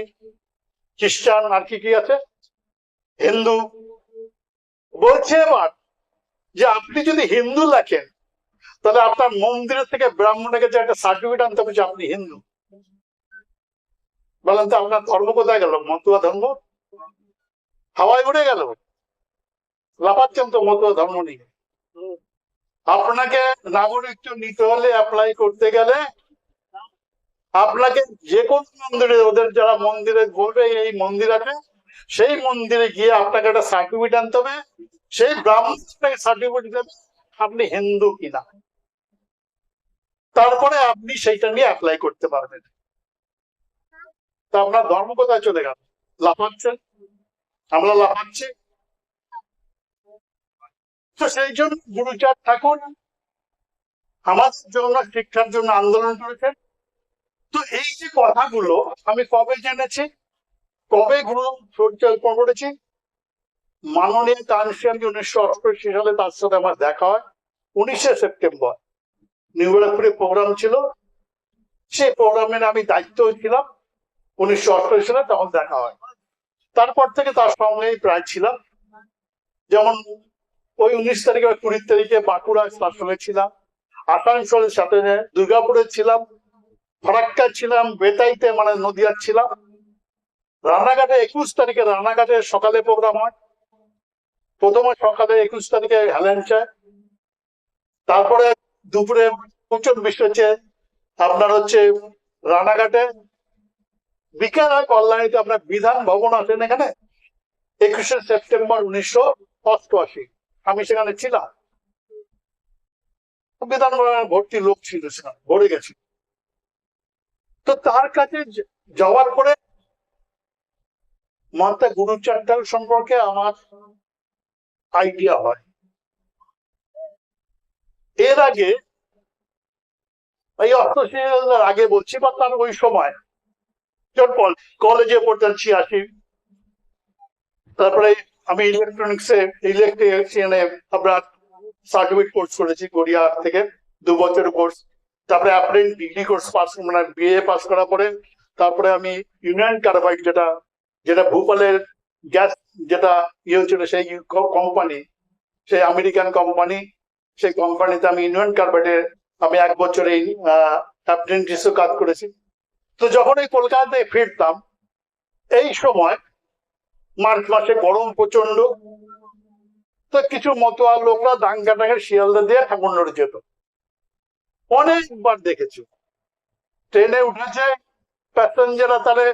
খ্রিস্টান, আর কি কি আছে, হিন্দু। বলছে এবার যে আপনি যদি হিন্দু লেখেন, তাহলে আপনার মন্দিরের থেকে ব্রাহ্মণের কাছে একটা সার্টিফিকেট আনতে হবে যে আপনি হিন্দু। বলেন তো আপনার ধর্ম কোথায় গেল? মতুয়া ধর্ম হাওয়ায় উড়ে গেল। লাফাচ্ছেন তো মতুয়া ধর্ম নিয়ে। আপনাকে নাগরিকত্ব নিতে হলে, অ্যাপ্লাই করতে গেলে আপনাকে যে কোন মন্দিরে, ওদের যারা মন্দিরে বলবে এই মন্দির আছে, সেই মন্দিরে গিয়ে আপনাকে একটা সার্টিফিকেট আনতে হবে। সেই ব্রাহ্মণ সার্টিফিকেট দেবে আপনি হিন্দু কিনা, তারপরে আপনি সেইটা নিয়ে অ্যাপ্লাই করতে পারবেন। তা আপনার ধর্ম কোথায় চলে গেল? লাফাচ্ছেন, আমরা লাফাচ্ছি। তো সেই জন্য গুরুচাঁদ ঠাকুর আমাদের জন্য শিক্ষার জন্য আন্দোলন করেছেন। তো এই যে কথাগুলো আমি কবে জেনেছি, কবে গুরু পরিকল্পনা করেছি, মাননীয় কানসিয়ানজি 1988 সালে তার সাথে আমার দেখা হয় 19শে সেপ্টেম্বর। নিউ ব্যারাকপুরে প্রোগ্রাম ছিল, সেই প্রোগ্রামের আমি দায়িত্ব ছিলাম 1988 সালে, তখন দেখা হয়। তারপর থেকে তার সঙ্গেই প্রায় ছিলাম। যেমন ওই 19 তারিখে 20 তারিখে বাঁকুড়া তার সঙ্গে ছিলাম, আসানসোলের সাথে দুর্গাপুরে ছিলাম, ফারাক্কা ছিলাম, বেতাইতে মানে নদিয়ার ছিলাম, রানাঘাটে 21 তারিখে রানাঘাটে সকালে প্রোগ্রাম হয়। প্রথমে সকালে 21 তারিখে হেলেঞ্চায়, তারপরে দুপুরে প্রচুর বৃষ্টি হচ্ছে আপনার হচ্ছে রানাঘাটে, বিকেল হয় কল্যাণীতে আপনার বিধান ভবন আছেন এখানে। 21শে সেপ্টেম্বর 1988 আমি সেখানে ছিলাম। বিধান ভবনে ভর্তি লোক ছিল, সেখানে ভরে গেছি। তো তার কাছে যাওয়ার পরে মাতা গুরুচাঁদ ঠাকুর সম্পর্কে আমার আইডিয়া হয়। এর আগে এই 88 আগে বলছি, বা তার ওই সময় যখন কলেজে পড়তাম 86, তারপরে আমি ইলেকট্রিশিয়ানে আপনার সার্টিফিকেট কোর্স করেছি গড়িয়া থেকে, 2 বছরের কোর্স। তারপরে অ্যাপ্রেন্ট ডিগ্রি কোর্স পাস, মানে বিএ পাস করার পরে তারপরে আমি ইউনিয়ন কার্বাইড, যেটা ভূপালের গ্যাস যেটা ইয়ে হচ্ছিল, সেই কোম্পানি, সেই আমেরিকান কোম্পানি, সেই কোম্পানিতে আমি ইউনিয়ন কার্বাইডে আমি 1 বছর এই অ্যাপ্রেন্টিসও কাজ করেছি। তো যখন এই কলকাতায় ফিরতাম, এই সময় মার্চ মাসে গরম প্রচন্ড, তো কিছু মতোয়া লোকরা দাঙ্গাটাকে শিয়ালদা দিয়ে ঠাকুরনগর যেত। অনেকবার দেখেছি ট্রেনে উঠেছে প্যাসেঞ্জাররা, তাহলে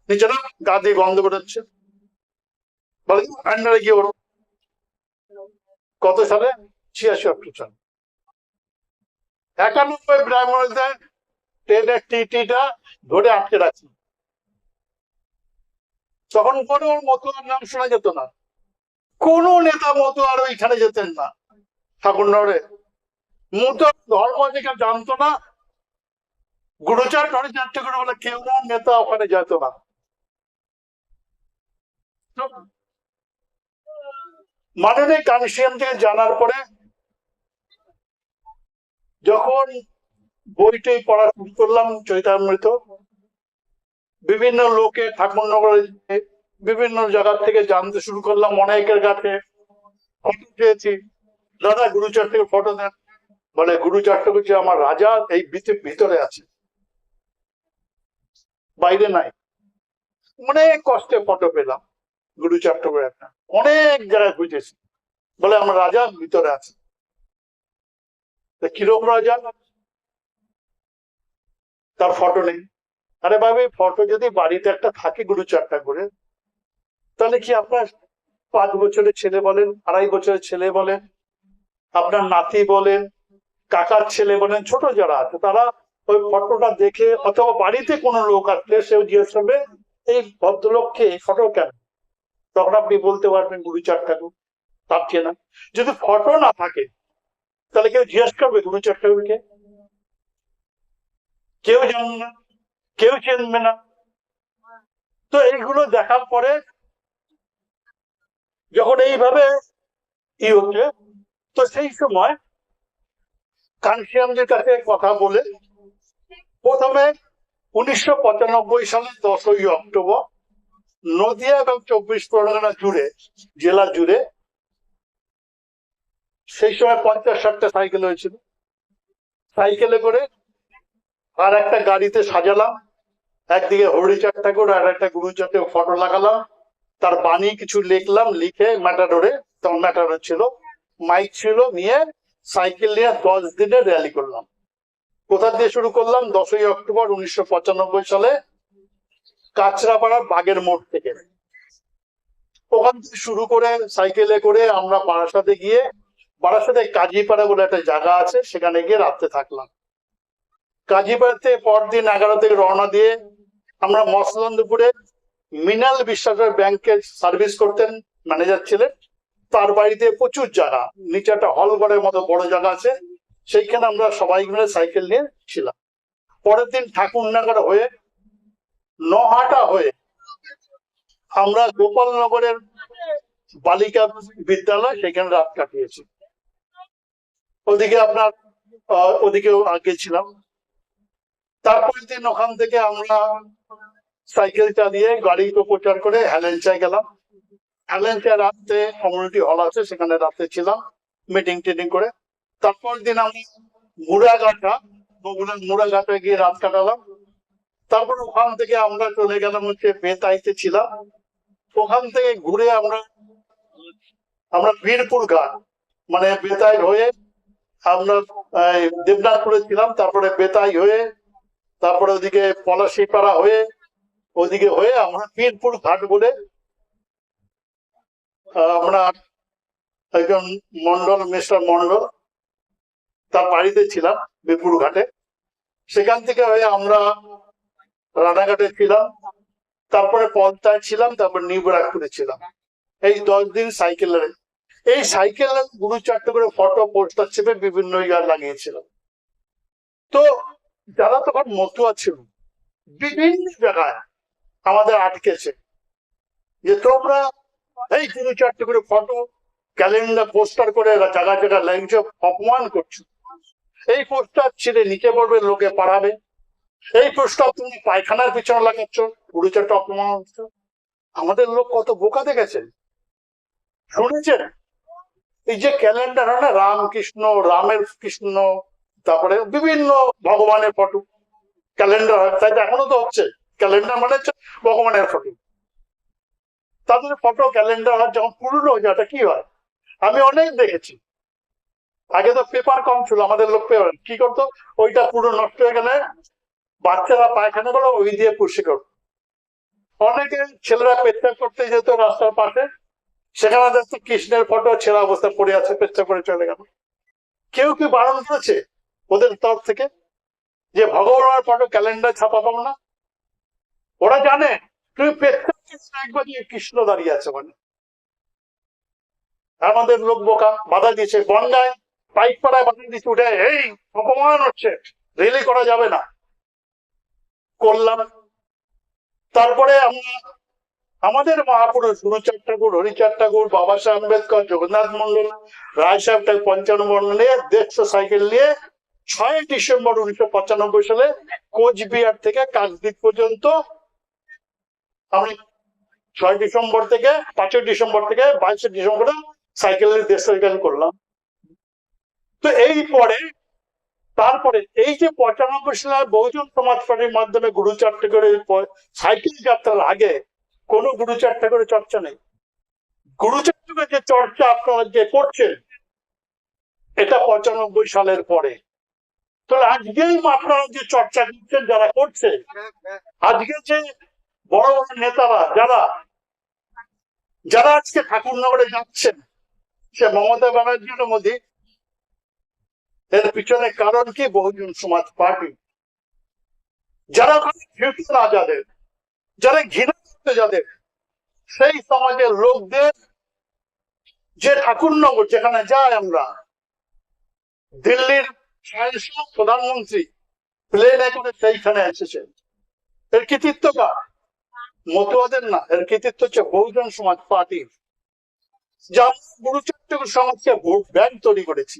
নিচে না গা দিয়ে গন্ধ বেরোচ্ছে, বলে আন্ডারে গিয়ে ওরো। কত সালে? 86 সালে। 91 ব্রাহ্মণদের ট্রেনের টিটিটা ধরে আটকে রাখছে। তখন কোনো মতুয়ার নাম শোনা যেত না, কোন নেতা মতুয়ার ওইখানে যেতেন না ঠাকুরনগরে। মতুয়ার ধর্ম যেটা জানতো না, গুরুচাঁদ হরিচাঁদ করে বলে কেউ নেতা ওখানে যেত না। মাননীয় কানসিয়ান থেকে জানার পরে যখন বইটাই পড়া শুরু করলাম চৈতামৃত, বিভিন্ন লোকে ঠাকুরনগরে বিভিন্ন জায়গা থেকে জানতে শুরু করলাম। অনেকের কাছে ফটো পেয়েছি, দাদা গুরুচাঁদ থেকে ফটো দেন, বলে গুরুচাঁদ যে আমার রাজা এই ভিতরে আছে, বাইরে নাই। অনেক কষ্টে ফটো পেলাম গুরুচাঁদ ঠাকুর একটা, অনেক জায়গায় খুঁজেছি, বলে আমার রাজা ভিতরে আছে। কিরকম রাজা? তার ফটো নেই। আরে ভাবি, ফটো যদি বাড়িতে একটা থাকে গুরুচাঁদ ঠাকুরের, তাহলে কি আপনার 5 বছরের ছেলে বলেন, 2.5 বছরের ছেলে বলেন, আপনার নাতি বলেন, কাকার ছেলে বলেন, ছোট যারা আছে তারা ওই ফটোটা দেখে, অথবা বাড়িতে কোনো লোক আসলে সেও জিজ্ঞেস করবে এই ভদ্রলোককে এই ফটো কেন, তখন আপনি বলতে পারবেন গুরুচাঁদ ঠাকুর তার চেনা। যদি ফটো না থাকে তাহলে কেউ জিজ্ঞেস করবে গুরুচাঁদ ঠাকুরকে? কেউ জানবে না, কেউ চিনবে না। তো এইগুলো দেখার পরে যখন এইভাবে ই হচ্ছে, তো সেই সময় কানসিয়ানদের কাছে কথা বলে প্রথমে 1995 সালে 10ই অক্টোবর নদিয়া এবং 24 পরগনা জুড়ে, জেলা জুড়ে সেই সময় 50-60টা সাইকেল হয়েছিল। সাইকেলে করে আর একটা গাড়িতে সাজালাম, একদিকে হরিচাঁদ ঠাকুর আর একটা গুরুচাঁদের ফটো লাগালাম, তার বাণী কিছু লিখলাম, লিখে ম্যাটাডোরে, তখন ম্যাটাডোর ছিল, মাইক ছিল, নিয়ে সাইকেল নিয়ে 10 দিনের র্যালি করলাম। কোথা দিয়ে শুরু করলাম? 10ই অক্টোবর 1995 সালে কাঁচরাপাড়ার বাগের মোড় থেকে। ওখান থেকে শুরু করে সাইকেলে করে আমরা বারাসাতে গিয়ে, বারাসাতে কাজীপাড়া বলে একটা জায়গা আছে, সেখানে গিয়ে রাত্রে থাকলাম। কাজীপাড়াতে পরদিন 11 থেকে রওনা দিয়ে আমরা মসলন্দপুরে মৃণাল বিশ্বাসের ব্যাংকে সার্ভিস করতেন, ম্যানেজার ছিলেন, তার বাড়িতে প্রচুর জায়গা, নিচে একটা হল ঘরের মতো বড় জায়গা আছে, সেইখানে আমরা সবাই মিলে সাইকেল নিয়ে ছিলাম। পরের দিন ঠাকুরনগর হয়ে, নহাটা হয়ে আমরা গোপালনগরের বালিকা বিদ্যালয়, সেখানে রাত কাটিয়েছি। ওদিকে আপনার ওদিকেও আগে ছিলাম। তারপরের দিন ওখান থেকে আমরা সাইকেল চালিয়ে গাড়ি প্রচার করে হেলেঞ্চায় গেলাম। হেলেঞ্চায় রাত্রে কমিউনিটি হল আছে, সেখানে রাত্রে ছিলাম মিটিং টিটিং করে। তারপরের দিন আমি মুড়াঘাটা গিয়ে রাত কাটালাম। তারপর ওখান থেকে আমরা চলে গেলাম হচ্ছে বেতাইতে ছিলাম। ওখান থেকে ঘুরে আমরা বীরপুর ঘাট, মানে বেতাই হয়ে আমরা দেবনাথপুরে ছিলাম, তারপরে বেতাই হয়ে, তারপরে ওদিকে পলাশিপাড়া হয়ে, ওদিকে হয়ে আমরা বীরপুর ঘাট বলে আমরা একজন মন্ডল, মিস্টার মন্ডল, তার বাড়িতে ছিলাম বীরপুর ঘাটে। সেখান থেকে হয়ে আমরা রানাঘাটে ছিলাম, তারপরে পদ্মায় ছিলাম, তারপর নিউ ব্যারাকপুরে ছিলাম। এই 10 দিন সাইকেলের, এই সাইকেল গুরু 4টে করে ফটো পোস্টার চেপে বিভিন্ন জায়গায় লাগিয়েছিলাম। তো যারা তখন মতুয়া ছিল বিভিন্ন জায়গায় আমাদের আটকেছে যে তোমরা এই গুরু 4টে করে ফটো ক্যালেন্ডার পোস্টার করে জায়গায় জায়গায় লাগছে, অপমান করছো। এই পোস্টার ছিঁড়ে নিচে পড়বে, লোকে পাড়াবে। এই পোস্টার তুমি পায়খানার পিছনে লাগাচ্ছ, গুরু 4টে অপমান হচ্ছে। আমাদের লোক কত বোকা দেখেছেন, শুনেছেন? এই যে ক্যালেন্ডার হয় না, রামকৃষ্ণ, রামের কৃষ্ণ, তারপরে বিভিন্ন ভগবানের ফটো ক্যালেন্ডার হয়, তাই তো এখনো তো হচ্ছে। ক্যালেন্ডার মানে হচ্ছে ভগবানের ফটো, তাদের ফটো ক্যালেন্ডার হয়। যখন পুরনো হয়ে যায় কি হয়, আমি অনেক দেখেছি। আগে তো পেপার কম ছিল, আমাদের লোক পেপার কি করতো, ওইটা পুরো নষ্ট হয়ে গেলে বাচ্চারা পায়খানা গুলো ওই দিয়ে পুষে করতো। অনেকে ছেলেরা পেচ্ছাপ করতে যেত রাস্তার পাশে, সেখানে দেখতো কৃষ্ণের ফটো ছেঁড়া অবস্থা পড়ে আছে, পেচ্ছাপ করে চলে গেল। কেউ কি বারণ করেছে ওদের তরফ থেকে যে ভগবানের ফটো ক্যালেন্ডার ছাপা পাবো না? ওরা জানে তুমি পেচ্ছাপ একবার কৃষ্ণ দাঁড়িয়ে আছে মানে। আমাদের লোক বোকা, বাধা দিয়েছে, বন্যায় পাইপ পাড়ায় বাধা দিয়েছে, উঠে এই অপমান হচ্ছে, রেলি করা যাবে না, করলাম। তারপরে আমরা আমাদের মহাপুরুষ গুরুচাঁদ ঠাকুর, হরিচাঁদ ঠাকুর, বাবা সাহেব আম্বেদকর, জগন্নাথ মন্ডল, রায় সাহেব ঠাকুর, পঞ্চানন নিয়ে 150 সাইকেল নিয়ে 6ই ডিসেম্বর 1995 সালে কোচবিহার থেকে কাকদ্বীপ পর্যন্ত আমি 6ই ডিসেম্বর থেকে 5ই ডিসেম্বর থেকে 22শে ডিসেম্বর সাইকেলের দেশ সাইকেল করলাম। তো এই পরে তারপরে এই যে 95 সালে বহুজন সমাজ পার্টির মাধ্যমে গুরু 4টে করে সাইকেল যাত্রার আগে কোন গুরু 4টে করে চর্চা নেই। গুরু 4টে করে যে চর্চা আপনারা যে করছেন, এটা 95 সালের পরে। তাহলে আজকেই আপনারা যে চর্চা করছেন, যারা করছে, আজকে যে বড় বড় নেতারা যারা যারা আজকে ঠাকুরনগরে যাচ্ছেন, সে মমতা ব্যানার্জির মোদী, এর পিছনে কারণ কি? বহুজন সমাজ পার্টি। যারা ফিউচার না, যারা ঘৃণা করতে, যাদের সেই সমাজের লোকদের যে ঠাকুরনগর যেখানে যায় আমরা, দিল্লির প্রধানমন্ত্রী প্লেনে করে সেইখানে এসেছেন, এর কৃতিত্ব কার? মতুয়াদের না, এর কৃতিত্ব হচ্ছে বহুজন সমাজ পার্টি। যা গুরু 4টে সমাজকে ভোট ব্যাংক তৈরি করেছি।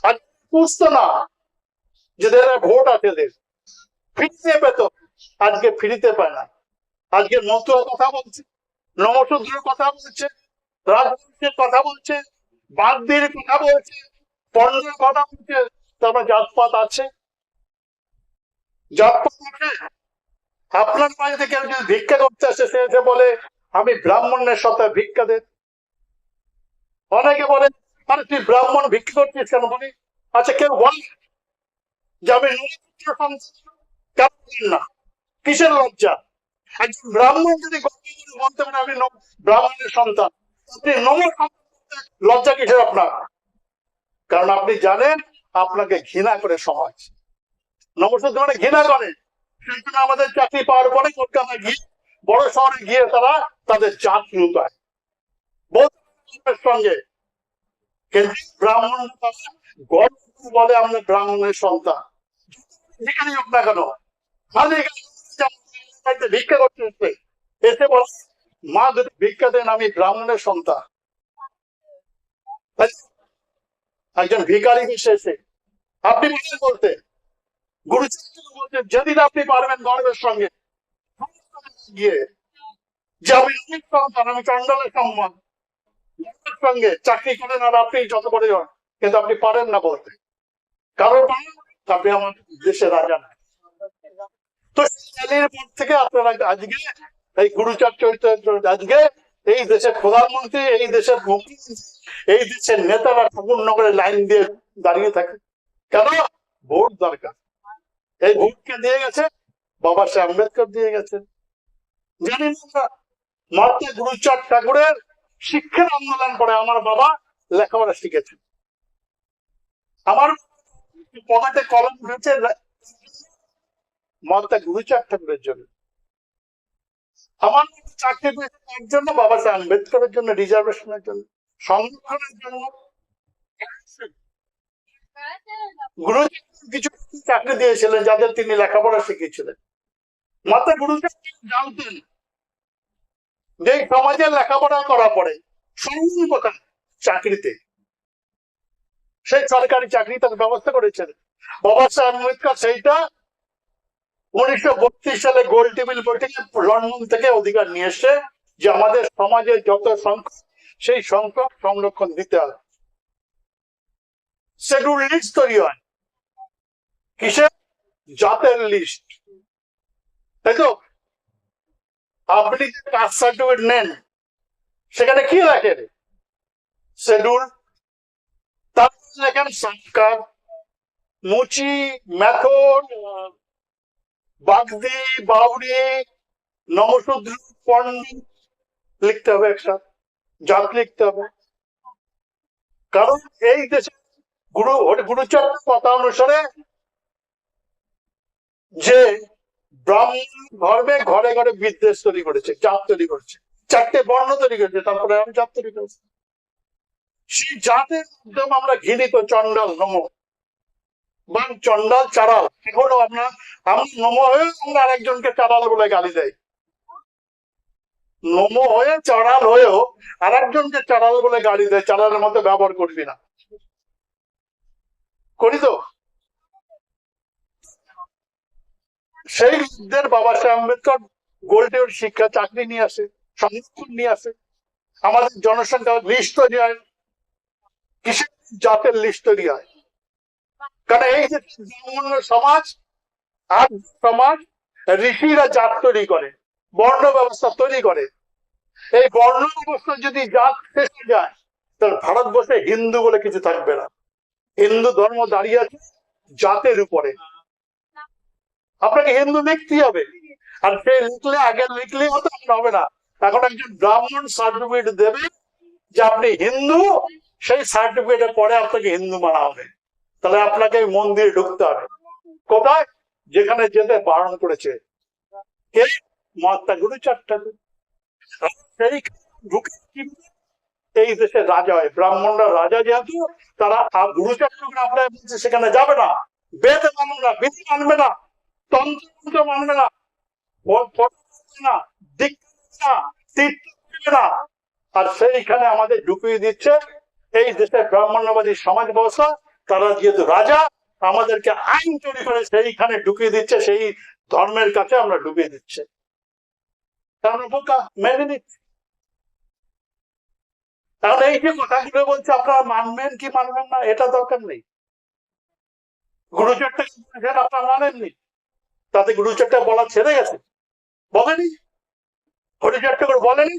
আর বুঝতো না যে ভোট আছে, ফিরতে পেত, আজকে ফিরিতে পায় না। আজকে মতুয়া কথা বলছে, নমশূদ্রের কথা বলছে, রাজবংশের কথা বলছে, বাদ দিয়ে কথা বলছে, পণ্যের কথা বলছে, তারপর জাতপাত আছে, জাতপাত আছে। আপনার বাড়িতে কেউ যদি ভিক্ষা করতে আসে, সে এসে বলে আমি ব্রাহ্মণের সাথে ভিক্ষা দেন। অনেকে বলে আরে তুই ব্রাহ্মণ ভিক্ষা করছিস কেন? বলি আচ্ছা কেউ বলে যে আমি নমপুত্র সন্তান, কেন বলেন না? কিসের লজ্জা? একজন ব্রাহ্মণ যদি গর্ব করে বলতে পারে আমি ব্রাহ্মণের সন্তান, আপনি লজ্জা কিসের আপনার? কারণ আপনি জানেন আপনাকে ঘৃণা করে সমাজ, নমস্কার মানে ঘৃণা করে। সেই জন্য আমাদের চাকরি পাওয়ার পরে কলকাতায় গিয়ে, বড় শহরে গিয়ে তারা তাদের জাত লুকায় বহুতের সঙ্গে। কিন্তু ব্রাহ্মণ গর্ব করে বলে আমরা ব্রাহ্মণের সন্তান, যেখানে হোক না কেন। ভিক্ষা করতে এসে এসে বলে মা যদি ভিক্ষা দেন আমি ব্রাহ্মণের সন্তান। একজন ভিখারি এসে আপনি বলতে গুরু বলতে যেদিন আপনি পারবেন গর্বের সঙ্গে গিয়ে যে আমি সন্তান, আমি চন্ডালের সম্মান সঙ্গে চাকরি করেন আর আপনি যত করে হন, কিন্তু আপনি পারেন না বলতে। কারণ আপনি আমার দেশের রাজা না। তো সেই পর থেকে আপনারা আজকে এই গুরুচার চরিত্র, আজকে এই দেশের প্রধানমন্ত্রী, এই দেশের মুখ্যমন্ত্রী, এই দেশের নেতারা ঠাকুরনগরে লাইন দিয়ে দাঁড়িয়ে থাকে। কেন? ভোট দরকার। এই ভোটকে দিয়ে গেছে বাবা সাহেব আম্বেদকর, দিয়ে গেছেন। জানি না মহাত্মা গুরুচাঁদ ঠাকুরের শিক্ষার আন্দোলন করে আমার বাবা লেখাপড়া শিখেছেন। আমার পকেটে কলম উঠেছে মহাত্মা গুরুচাঁদ ঠাকুরের জন্য। আমার চাকরি পেয়েছে তার জন্য, বাবা সাহেব আম্বেদকরের জন্য, রিজার্ভেশনের জন্য, সংরক্ষণের জন্য। গুরুচাঁদ কিছু চাকরি দিয়েছিলেন যাদের তিনি লেখাপড়া শিখিয়েছিলেন। মহাত্মা গুরুচাঁদ জানতেন যে সমাজে লেখাপড়া করা পড়ে সম্মান কোথায়? চাকরিতে। সেই সরকারি চাকরি তার ব্যবস্থা করেছেন বাবা সাহেব আম্বেদকর। সেইটা 1932 সালে গোল টেবিল বৈঠকে লন্ডন থেকে অধিকার নিয়ে এসে যে আমাদের সমাজের যত সংখ্যক, সেই সংখ্যক সংরক্ষণ দিতে হবে। শিডিউল লিস্ট তৈরি হয়। কিসের? জাতের লিস্ট, তাই তো? আপনি যে কাস্ট সার্টিফিকেট নেন সেখানে কি রাখেন? শিডিউল। তারপর লেখেন সরকার, মুচি, মেথড, বাগদি, বাউরি, নমশূদ্র, পণ্ডিত লিখতে হবে, একসাথে জাত লিখতে হবে। কারণ এই দেশে গুরুচাঁদ কথা অনুসারে যে ব্রাহ্মণ ধর্মে ঘরে ঘরে বিদ্বেষ তৈরি করেছে, জাত তৈরি করেছে, 4টে বর্ণ তৈরি করেছে, তারপরে আমি জাত তৈরি করেছি। সেই জাতের মাধ্যমে আমরা ঘৃণিত চন্ডাল নম বা চন্ডাল চারাল। এখনো আমরা নম হয়ে আমরা আরেকজনকে চারাল বলে গালি দেয়। নম হয়ে চারাল হয়েও আরেকজনকে চারাল বলে গালি দেয়, চারালের মধ্যে ব্যবহার করবি না, করি তো। সেই লোকদের বাবা সাহেব আম্বেদকর গোল্ডের শিক্ষা চাকরি নিয়ে আসে, সংরক্ষণ নিয়ে আসে। আমাদের জনসংখ্যা লিস্ট তৈরি হয়। কিসের? জাতের লিস্ট তৈরি হয়। কারণ এই যে ব্রাহ্মণ সমাজ আর সমাজ, ঋষিরা জাত তৈরি করে, বর্ণ ব্যবস্থা তৈরি করে। এই বর্ণ ব্যবস্থা যদি জাত শেষে যায় তাহলে ভারতবর্ষে হিন্দু বলে কিছু থাকবে না। হিন্দু ধর্ম দাঁড়িয়ে আছে জাতের উপরে। আপনাকে হিন্দু লিখতেই হবে, আর সে লিখলে আগে লিখলে হতো হবে না। এখন একজন ব্রাহ্মণ সার্টিফিকেট দেবে যে আপনি হিন্দু, সেই সার্টিফিকেটের পরে আপনাকে হিন্দু মানা হবে। তাহলে আপনাকে মন্দিরে ঢুকতে হবে। কোথায়? যেখানে যেতে বারণ করেছে কে? মহাত্মা গুরুচাঁদ ঠাকুর। সেই ঢুকে এই দেশের রাজা হয়। ব্রাহ্মণরা রাজা, যেহেতু তারা গুরুচাঁদ ঠাকুর আপনার বলছে সেখানে যাবে না, বেদ মানবে না, বিধি মানবে না, তন্ত্র মানবে না, আর সেইখানে আমাদের ঢুকিয়ে দিচ্ছে এই দেশের ব্রাহ্মণ্যবাদী সমাজ ব্যবস্থা। তারা যেহেতু রাজা, আমাদেরকে আইন তৈরি করে সেইখানে ঢুকিয়ে দিচ্ছে, সেই ধর্মের কাছে আমরা ঢুকিয়ে দিচ্ছে। আমরা বোকা, মেনে নিচ্ছি। এখন এই যে কথাগুলো বলছে আপনারা মানবেন কি মানবেন না এটা দরকার নেই। গুরুচরটা আপনারা মানেননি, তাতে গুরুচরটা বলা ছেড়ে গেছে, বলেনি হরিচরটা করে বলেনি,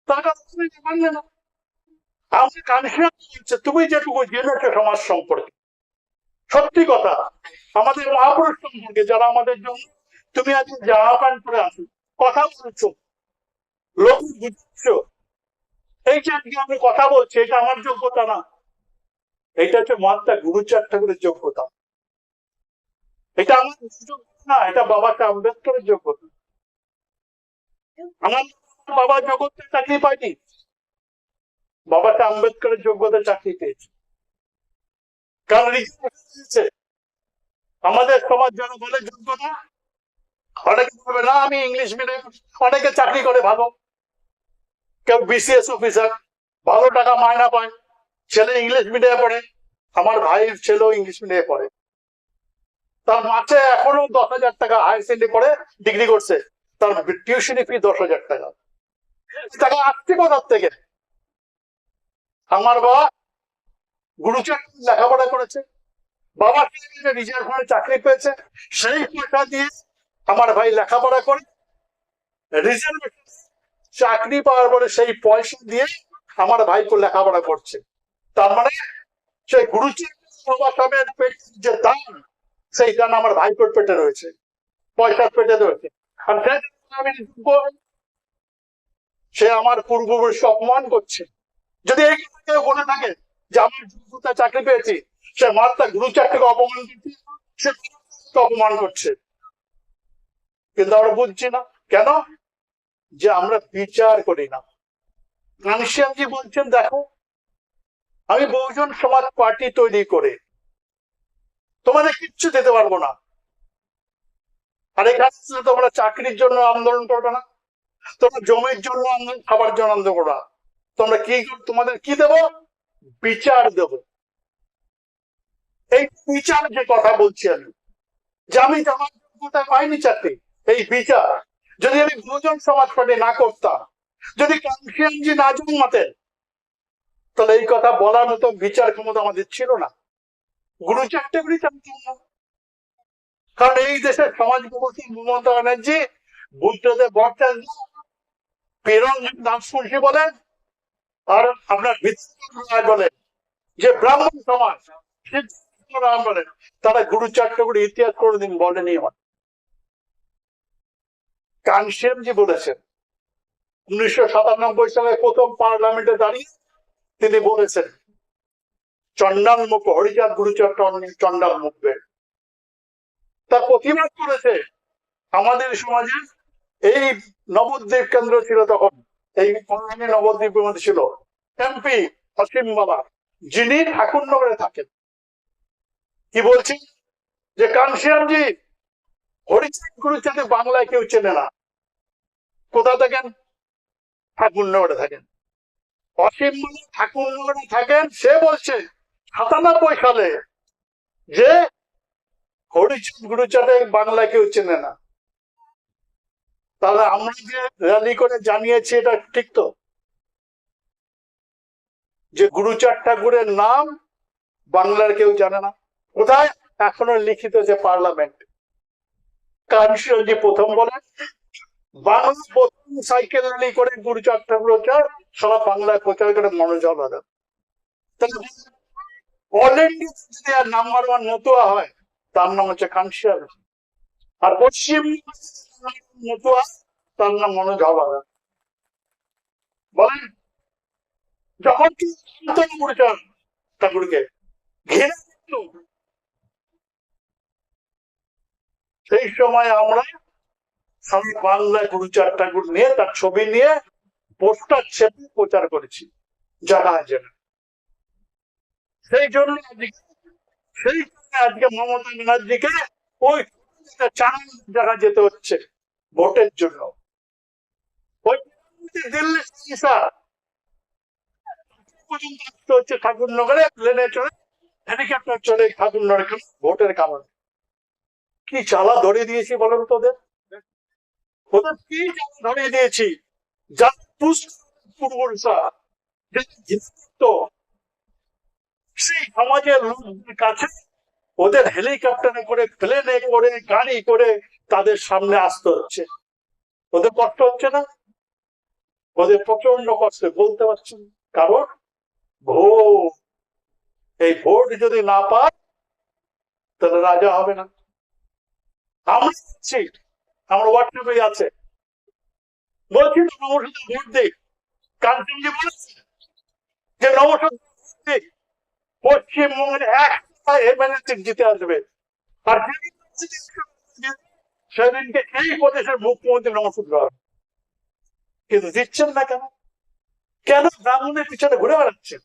তার কথা মানলে না। আমাকে কানসিয়া বলছে তুমি যেটুকু জেনেছো সমাজ সম্পর্কে, সত্যি কথা আমাদের মহাপুরুষ সম্পর্কে যারা আমাদের জন্য, তুমি আজকে জামা প্যান্ট পরে আছো, কথা বলছো, লোক বুঝছো, এই যে আজকে আমি কথা বলছি এটা আমার যোগ্যতা না, এটা হচ্ছে মহাত্মা গুরুচাঁদ ঠাকুরের যোগ্যতা। এটা আমার যোগ্যতা না, এটা বাবা সাহেব আম্বেদকরের যোগ্যতা। আমার বাবা যোগ্যতা চাকরি পায়নি, বাবা সাহেব আম্বেদকরের যোগ্যতা চাকরি পেয়েছে। কারণ আমাদের সমাজ যারা বলে যোগ্যতা, অনেকে বলবে না আমি ইংলিশ মিডিয়াম, অনেকে চাকরি করে ভালো, কেউ বিসিএস অফিসার, ভালো টাকা মায়না পায়, ছেলে ইংলিশ মিডিয়ামে পড়ে, আমার ভাইয়ের ছেলেও ইংলিশ মিডিয়ামে পড়ে, তার মাসে এখনো 10,000 টাকা হায়ার সেকেন্ডারি পড়ে ডিগ্রি করছে, তার টিউশনি ফি 10,000 টাকা। টাকা আসছে কোথার থেকে? আমার বাবা গুরুচাঁদ লেখাপড়া করেছে, বাবা রিজার্ভ ফান্ডে চাকরি পেয়েছে, সেই পয়সা দিয়ে আমার ভাই লেখাপড়া করে রিজার্ভ চাকরি পাওয়ার পরে সেই পয়সা দিয়ে আমার ভাইকে লেখাপড়া করছে। তার মানে সেই গুরুচাঁদ বাবা সাহেবের পেটের যে দাম, সেই দাম আমার ভাইপোর পেটে রয়েছে, পয়সার পেটে রয়েছে। আর আমি সে আমার পূর্বপুরুষ অপমান করছে। যদি এই কেউ বলে থাকে যে আমি যোগ্যতা চাকরি পেয়েছি, সে মহাত্মা গুরুচাঁদকে অপমান করছে, সে অপমান করছে। কিন্তু আমরা বুঝছি না কেন, যে আমরা বিচার করি না। ঘনশ্যামজি বলছেন দেখো আমি বহুজন সমাজ পার্টি তৈরি করে তোমাদের কিচ্ছু দিতে পারবো না, আর এখানে তোমরা চাকরির জন্য আন্দোলন করবে না, তোমরা জমির জন্য আন্দোলন, খাবার জন্য আন্দোলন করবে না, তোমরা কি তোমাদের কি দেব? বিচার দেব। এই বিচার যে কথা বলছি আমি, যে আমি আমার যোগ্যতায় পাইনি চাকরি, এই বিচার যদি আমি বহুজন সমাজ পার্টি না করতাম, যদি কানসিয়ানজি না জন্মাতেন, তাহলে এই কথা বলার মতো বিচার ক্ষমতা আমাদের ছিল না, গুরুচাঁদ ঠাকুরই জানতাম না। কারণ এই দেশের সমাজ ব্যবস্থা মমতা ব্যানার্জি বুদ্ধদেব ভট্টাচার্য, প্রেরণ দাসপুরসী বলেন, আর আপনার ভিত্তি বলেন, যে ব্রাহ্মণ সমাজ বলেন, তারা গুরুচাঁদ ঠাকুরের ইতিহাস কোনোদিন বলেনি। আমার কানসিয়ানজি বলেছেন 1997 সালে প্রথম পার্লামেন্টে দাঁড়িয়ে তিনি বলেছেন চন্ডাল মুখ হরিচাঁদ গুরুচাঁদ চন্ডাল মুখবে। তার প্রতিবাদ করেছে আমাদের সমাজে। এই নবদ্বীপ কেন্দ্র ছিল তখন, এই নবদ্বীপের মধ্যে ছিল এমপি অসীম বাবা, যিনি ঠাকুরনগরে থাকেন। কি বলছেন যে কানসিয়ানজি হরিচাঁদ গুরুচাঁদ বাংলায় কেউ চেনে না, কোথায় থাকেন? ঠাকুরনগরে থাকেন। অসীম বাবা ঠাকুরনগরে থাকেন, সে বলছে 97 সালে যে হরিচাঁদ গুরুচাঁদ বাংলায় কেউ চেনে না। তাহলে আমরা যে র্যালি করে জানিয়েছি এটা ঠিক তো, যে গুরুচাঁদ ঠাকুরের নাম বাংলার কেউ জানে না? কোথায়? এখনো লিখিত যে পার্লামেন্ট। কানসিয়ানজি প্রথম বলেন বাংলা প্রথম সাইকেল র্যালি করে গুরুচাঁদ ঠাকুর সারা বাংলায় প্রচার করে মনোজল বাদক। তাহলে অল ইন্ডিয়া যদি আর নাম্বার 1 মতুয়া হয়, তার নাম হচ্ছে কানসিয়ানজি। আর পশ্চিম মতুয়া, তার নাম মনোজ বাদক। বলেন যখন কি গুরুচাঁদ ঠাকুরকে ঘিরে সেই সময় আমরা সারা বাংলায় গুরুচাঁদ ঠাকুর নিয়ে, তার ছবি নিয়ে পোস্টার ছেপে প্রচার করেছি জায়গায় জায়গায়। সেই জন্য আজকে মমতা ব্যানার্জিকে ওই 4 জায়গা যেতে হচ্ছে ভোটের জন্য। ওই দিল্লি পর্যন্ত হচ্ছে ঠাকুরনগরে প্লেনে চড়ে, হেলিকপ্টার চড়ে ঠাকুরনগরে ভোটের কারণে। কি চালা ধরিয়ে দিয়েছি বলেন তো ওদের, কি চালা ধরিয়ে দিয়েছি? পূর্বপুরুষরা তো সেই সমাজের লোকদের কাছে ওদের হেলিকপ্টারে করে, প্লেনে করে, গাড়ি করে তাদের সামনে আসতে হচ্ছে। ওদের কষ্ট হচ্ছে না? ওদের প্রচন্ড কষ্ট, বলতে পারছেন। কারণ ভোট, এই ভোট যদি না পায় তাহলে রাজা হবে না। আমরা বলছি, আমার হোয়াটসঅ্যাপে আছে, বলছি তো নমস্কার ভোট দিই। কাঞ্চনজি বলেছে যে নমস্কার পশ্চিমবঙ্গের একটা এমএলএ সিট জিতে আসবে, আর সেদিনকে এই প্রদেশের মুখ্যমন্ত্রী নমস্কার হবে। কিন্তু দিচ্ছেন না কেন? কেন ব্রাহ্মণের পিছনে ঘুরে বেড়াচ্ছেন?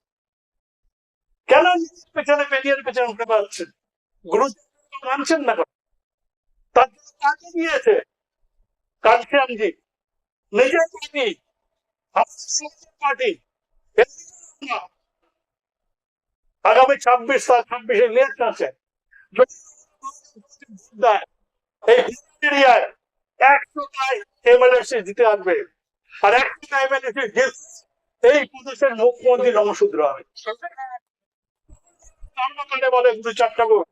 কেন নিজের পেছনে, পেনিয়ার পেছনে ঘুরে বেড়াচ্ছেন? গুরু মানছেন না কেন? তার জন্য কাকে দিয়েছে? কাঞ্চনজি নিজের পার্টি, পার্টি। আগামী 26 ইলেকশন আছে, এই এরিয়ায় 100টা এমএলএ জিতে আসবে, আর 100টা এমএলএ এই প্রদেশের মুখ্যমন্ত্রী নমশূদ্র হবে। বলে 2-4টা ভোট,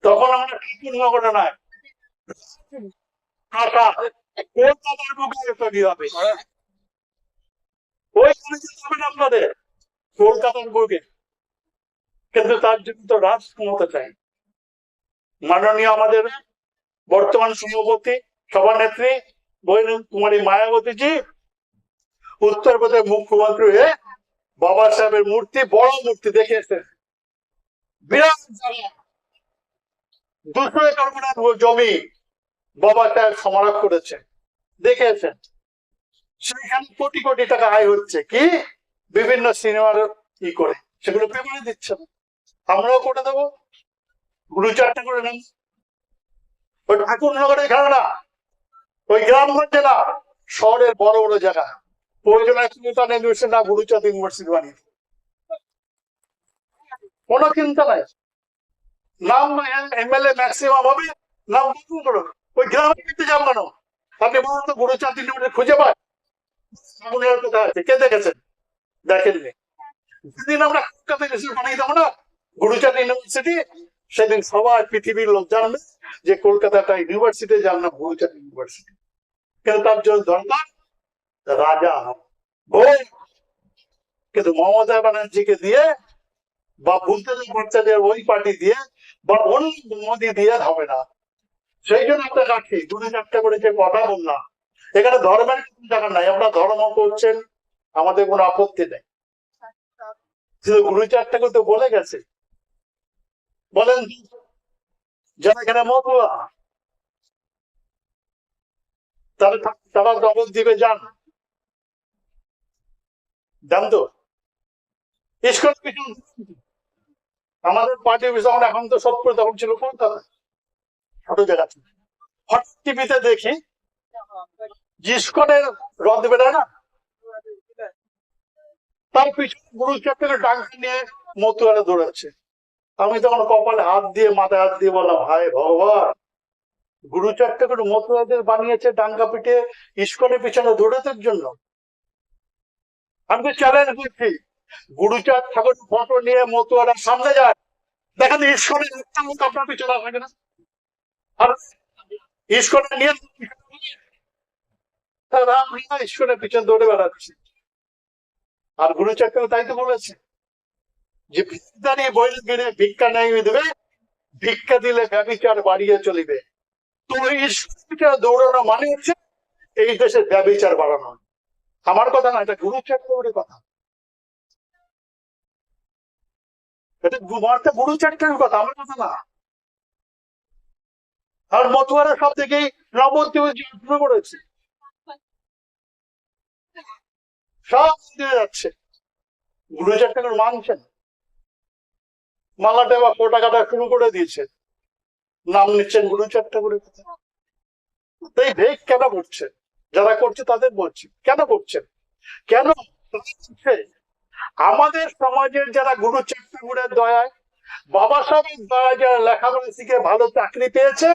তখন আমরা ঠাকুরনগরে নয়, কলকাতার বুকে তৈরি হবে। ওইখানে যেতে হবে না আপনাদের, কলকাতার বুকে। কিন্তু তার জন্য তো রাজ ক্ষমতা চাই। মাননীয় আমাদের বর্তমান সভাপতি, সভানেত্রী কুমারী মায়াবতীজি উত্তরপ্রদেশ মুখ্যমন্ত্রী হয়ে বাবা সাহেবের মূর্তি, বড় মূর্তি দেখে এসেছেন। বিরাট জায়গা, 200 একর জমি বাবা সাহেব সমারোহ করেছে, দেখেছেন। সেখানে কোটি কোটি টাকা আয় হচ্ছে, কি বিভিন্ন সিনেমার ই করে, সেগুলো পেপারে দিচ্ছে। আমরাও করে দেবো, 2-4টা করে নেন। ওই ঠাকুরনগরের খেলা না, ওই গ্রামগঞ্জে না, শহরের বড় বড় জায়গা, প্রয়োজনে ইউনিভার্সিটি না, গুরুচাঁদ ইউনিভার্সিটি বানিয়ে, কোনো চিন্তা নাই। নাম এমএলএ ম্যাক্সিমাম হবে, নাম করো। ওই গ্রামে কিন্তু যাবো কেন? আপনি বলুন তো, গুরুচাঁদ ইউনিভার্সিটি খুঁজে পায় কোথায় আছে? কে দেখেছেন? দেখেননি। যেদিন আমরা কলকাতা ইউনিভার্সিটি বানিয়ে দেবো না, গুরুচাঁদ ইউনিভার্সিটি, সেদিন সবাই পৃথিবীর লোক জানবে যে কলকাতাটা ইউনিভার্সিটি, যার নাম গুরুচাঁদ ইউনিভার্সিটি। কিন্তু তার জন্য দরকার রাজা ভোট। কিন্তু মমতা ব্যানার্জিকে দিয়ে বা বুদ্ধদেব ভট্টাচার্যের ওই পার্টি দিয়ে বা অন্য মোদী দিয়ে হবে না। সেই জন্য একটা রাখি, 2-4টা করে যে কথা বললাম, এখানে ধর্মের কোনো জায়গা নাই। আপনারা ধর্ম করছেন, আমাদের কোনো আপত্তি নেই, শুধু 2-4টা করে তো বলে গেছে। বলেন যারা এখানে মতুয়া, তারা জবাব দিবে, যান জান তো। ইস্কন আমাদের পার্টি যখন, এখন তো 70, তখন ছিল কলকাতা, ছোট জায়গা ছিল। হঠাৎ টিভিতে দেখি ইস্কনের রথ বেড়ায় না, তার পিছনে গুরুচক্রের ডাঙ্কা নিয়ে মতুয়ারা দৌড়াচ্ছে। আমি তখন কপালে হাত দিয়ে, মাথায় হাত দিয়ে বললাম, হায় ভগবান, গুরুচক্র মতুয়াদের বানিয়েছে ডাঙ্গা পিঠে ইস্কনের পিছনে দৌড়াতের জন্য। আমি তো চ্যালেঞ্জ করছি, গুরুচাঁদ ঠাকুর ফটো নিয়ে মতুয়ারা সামনে যায়, দেখেন ইস্কনের একটা লোক আপনার পিছনে আসবে না। আর ইস্কনের নিয়ে ইস্কনের পিছনে দৌড়ে বেড়াচ্ছি। আর গুরুচক্র তাই তো বলেছে যে ভিক্ষা নিয়ে বই গেলে ভিক্ষা নেই দেবে, ভিক্ষা দিলে ব্যভিচার বাড়িয়ে চলিবে। তো ইস্কনের দৌড়ানো মানে হচ্ছে এই দেশের ব্যভিচার বাড়ানো। আমার কথা না, এটা গুরুচক্রের কথা, এটা গুরুচক্রের কথা, আমার কথা না। আর মতুয়ারা সব থেকেই নবদ্বীপ শুরু করেছে, সব দিয়ে যাচ্ছে। গুরুচক্র মানছেন, মালাটা বা ফোটা কাটা শুরু করে দিয়েছে, নাম নিচ্ছেন গুরুচক্র করে। এই ভেগ কেন করছে? যারা করছে তাদের বলছি, কেন করছেন? কেন করছে? আমাদের সমাজের যারা গুরুচক্রের দয়ায়, বাবা সাহেবের দয়ায় যারা লেখাপড়া শিখে ভালো চাকরি পেয়েছে,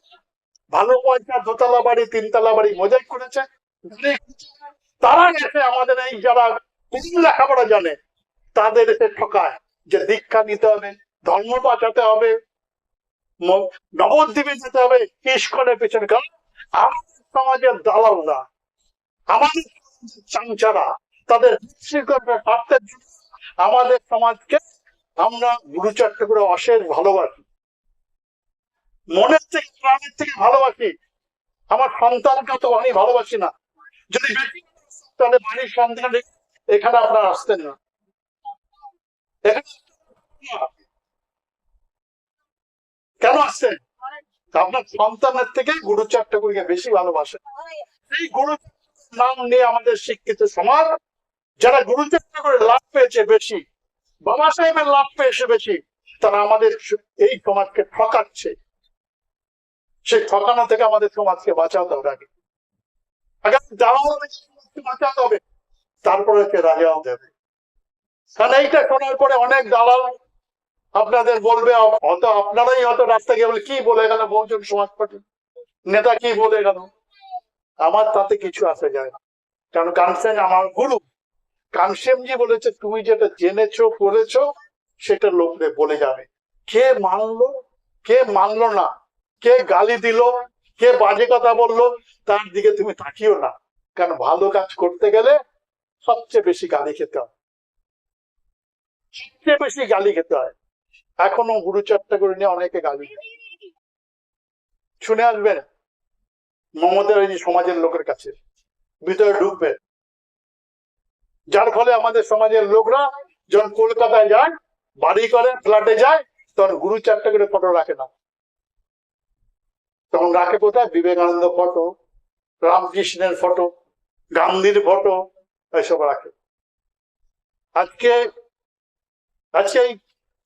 ভালো পয়সা, 2তলা বাড়ি 3তলা বাড়ি মোজাইক করেছে, তারা এসে আমাদের এই যারা কম লেখাপড়া জানে তাদের এসে ঠকায় যে দীক্ষা নিতে হবে, ধর্ম বাঁচাতে হবে, নবদ্বীপে যেতে হবে, ইস্কনের পেছনে। কারণ আমাদের সমাজের দালালরা, আমাদের চামচারা তাদের স্বার্থের জন্য আমাদের সমাজকে আমরা গুরুচর্চা করে অশেষ ভালোবাসি, মনের থেকে প্রাণের থেকে ভালোবাসি। আমার সন্তানকে তো আমি ভালোবাসি না। যদি বেশি তাহলে বাড়ির সন্তান এখানে আপনারা আসতেন না। কেন আসছেন? আপনার সন্তানের থেকে গুরুচর্চা করে বেশি ভালোবাসে। এই গুরু নাম নিয়ে আমাদের শিক্ষিত সমাজ যারা গুরুচর্চা করে লাভ পেয়েছে বেশি, বাবা সাহেবের লাভ পেয়েছে বেশি, তারা আমাদের এই সমাজকে ঠকাচ্ছে। সেই ঠকানো থেকে আমাদের সমাজকে বাঁচাতে হবে। আগে দালালকে বাঁচাতে হবে, তারপরে রাজাও দেবে। কারণ এইটা শোনার পরে অনেক দালাল আপনাদের বলবে, হয়তো আপনারাই হয়তো রাস্তা গিয়ে বলে কি বলে গেল বহুজন সমাজ পার্টি নেতা, কি বলে গেল। আমার তাতে কিছু আসে যায় না, কারণ কানসেন আমার গুরু। কানসেনজি বলেছে তুমি যেটা জেনেছো করেছো সেটা লোকদের বলে যাবে। কে মানলো কে মানলো না, কে গালি দিল, কে বাজে কথা বললো, তার দিকে তুমি তাকিও না। কারণ ভালো কাজ করতে গেলে সবচেয়ে বেশি গালি খেতে হয়, সবচেয়ে বেশি গালি খেতে হয়। এখনো গুরুচর্চা করে নিয়ে অনেকে গালি শুনে আসবেন মমতার এই সমাজের লোকের কাছে, ভিতরে ঢুকবে। যার ফলে আমাদের সমাজের লোকরা যখন কলকাতায় যায়, বাড়ি করে, ফ্ল্যাটে যায়, তখন গুরুচর্চা করে ফটো রাখে না। তখন রাখে কোথায়? বিবেকানন্দ ফটো, রামকৃষ্ণের ফটো, গান্ধীর ফটো, এসব রাখে। আজকে এই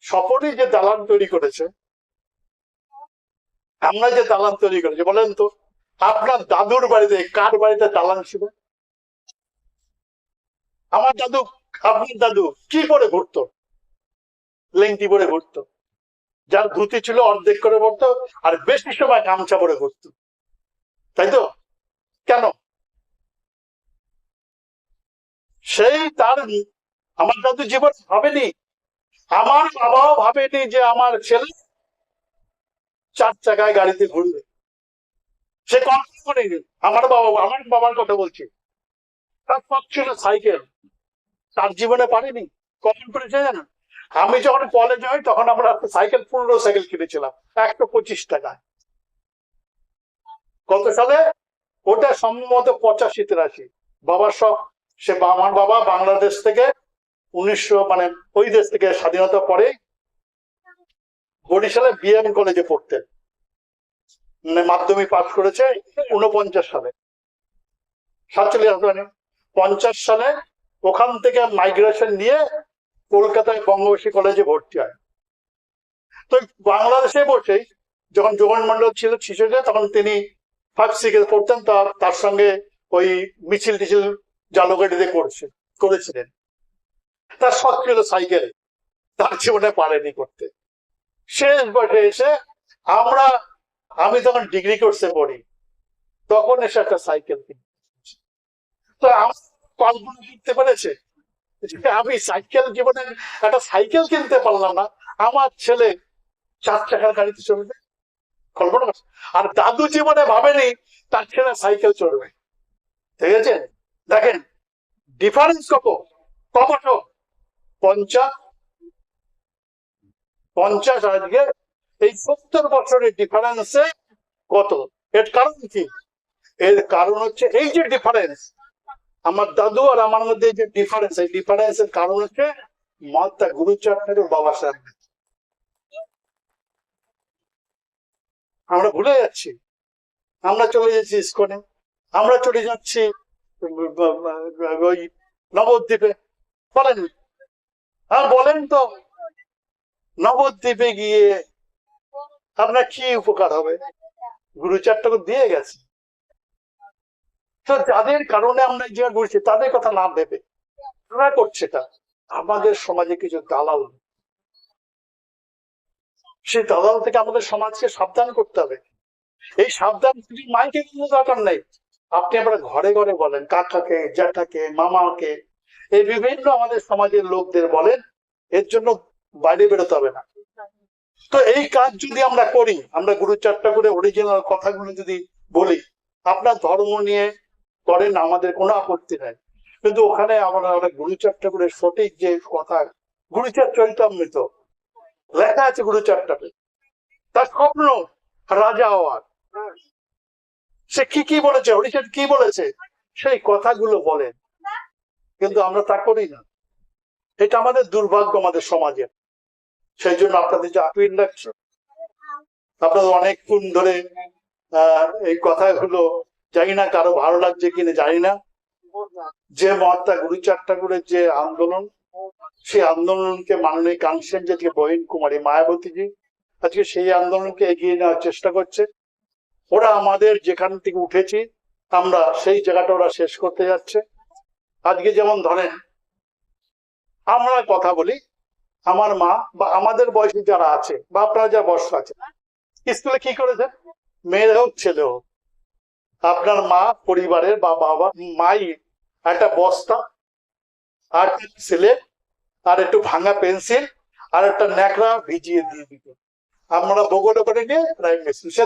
সপরই যে দালান তৈরি করেছে, আমরা যে দালান তৈরি করেছি, বলেন তো আপনার দাদুর বাড়িতে কার বাড়িতে দালান ছিল? আমার দাদু, আপনার দাদু কি পরে ঘুরতো? লেংটি পরে ঘুরতো। যার ধুতি ছিল অর্ধেক করে পড়তো, আর বেশি সময় গামছা পরে ঘুরতো, তাই তো? কেন? সেই তার আমার দাদু জীবন ভাবেনি, আমার বাবাও ভাবেনি যে আমার ছেলে 4 চাকায় গাড়িতে ঘুরবে। সে কল্পনা করেনি। আমার বাবার কথা বলছি, তার পথ ছিল সাইকেল, তার জীবনে পারেনি। কখন করেছে জানেন? আমি যখন কলেজে হই তখন আমরা সাইকেল, 15 সাইকেল কিনেছিলাম 125 টাকায়। কত সালে? ওটা সম্ভবত 85-83। বাবার সব সে, আমার বাবা বাংলাদেশ থেকে 1900 মানে ওই দেশ থেকে স্বাধীনতা পরে বরিশালে বিএম কলেজে পড়তেন, মানে মাধ্যমিক পাস করেছে 49 সালে, 47 50 সালে ওখান থেকে মাইগ্রেশন নিয়ে কলকাতায় বঙ্গবসী কলেজে ভর্তি হয়। তো বাংলাদেশে বসেই যখন জগন মন্ডল ছিল শিশুতে, তখন তিনি 5-6 পড়তেন, তার সঙ্গে ওই মিছিল টিছিল জালুকাঠিতে করেছিলেন। তার শখ ছিল সাইকেল, তার জীবনে পারেনি করতে। শেষ বয়সে এসে আমি তখন ডিগ্রি কোর্সে পড়ি, তখন এসে একটা সাইকেল কিনি। তো আমার কল্পনা করতে পেরেছে আমি সাইকেল জীবনে একটা সাইকেল কিনতে পারলাম না, আমার ছেলে 4 চাকার গাড়িতে চলবে? কল্পনা করছে। আর দাদু জীবনে ভাবেনি তার ছেলে সাইকেল চলবে। ঠিক আছে, দেখেন ডিফারেন্স কত বছর? 50 আজকে এই 70 বছরের ডিফারেন্সে কত? এর কারণ কি? এর কারণ হচ্ছে এই যে ডিফারেন্স, আমার দাদু আর আমার মধ্যে যে ডিফারেন্স, এই ডিফারেন্সের কারণ হচ্ছে মহাত্মা গুরুচরণের বাবা সাহেব। আমরা ভুলে যাচ্ছি, আমরা চলে যাচ্ছি ইস্কনে, আমরা চলে যাচ্ছি ওই নবদ্বীপে। বলেন তো নবদ্বীপে গিয়ে আপনার কি উপকার হবে? গুরুচরণকে দিয়ে গেছে। তো যাদের কারণে আমরা যে করছি তাদের কথা না ভেবে তারা করছে, এটা আমাদের সমাজে কিছু দালাল, সেই দালাল থেকে আমাদের সমাজকে সাবধান করতে হবে। এই সাবধান মাইকে কোনো দরকার নেই, আপনি আমরা ঘরে ঘরে বলেন, কাকাকে, জ্যাঠাকে, মামাকে, এই বিভিন্ন আমাদের সমাজের লোকদের বলেন, এর জন্য বাইরে বেরোতে হবে না। তো এই কাজ যদি আমরা করি, আমরা গুরুচারটা করে অরিজিনাল কথাগুলো যদি বলি, আপনার ধর্ম নিয়ে করেন, আমাদের কোনো আপত্তি নাই। কিন্তু ওখানে আমরা গুরুচারটা করে সঠিক যে কথা, গুরুচার চরিতামৃত লেখা আছে গুরুচারটাতে, তার স্বপ্ন রাজা হওয়ার, সে কি বলেছে, হরিচাঁদ কি বলেছে, সেই কথাগুলো বলেন। কিন্তু আমরা তা করি না। এটা আমাদের দুর্ভাগ্য আমাদের সমাজে। সেই জন্য আপনাদের যে আপিল লাগছে, আপনাদের অনেকক্ষণ ধরে এই কথাগুলো, জানি না কারো ভালো লাগছে কিনা জানি না, যে মহাত্মা গুরুচার ঠাকুরের যে আন্দোলন, সেই আন্দোলনকে মাননীয় কাঞ্চন যে বহিন কুমারী মায়াবতীজি আজকে সেই আন্দোলনকে এগিয়ে নেওয়ার চেষ্টা করছে। ওরা আমাদের যেখান থেকে উঠেছি আমরা সেই জায়গাটা ওরা শেষ করতে যাচ্ছে। আজকে যেমন ধরেন আমরা কথা বলি, আমার মা বা আমাদের বয়সী যারা আছে বা আপনারা যারা বয়স আছে, স্কুলে কি করেছে, মেয়ে হোক ছেলে হোক, আপনার মা পরিবারের বা বাবা মাই একটা বস্তা আর ছেলে আর একটু ভাঙা পেন্সিল আর একটা ন্যাকড়া ভিজিয়ে দিয়ে দিত, আমরা বগলে করে নিয়ে ড্রাইভিং লাইসেন্স, সে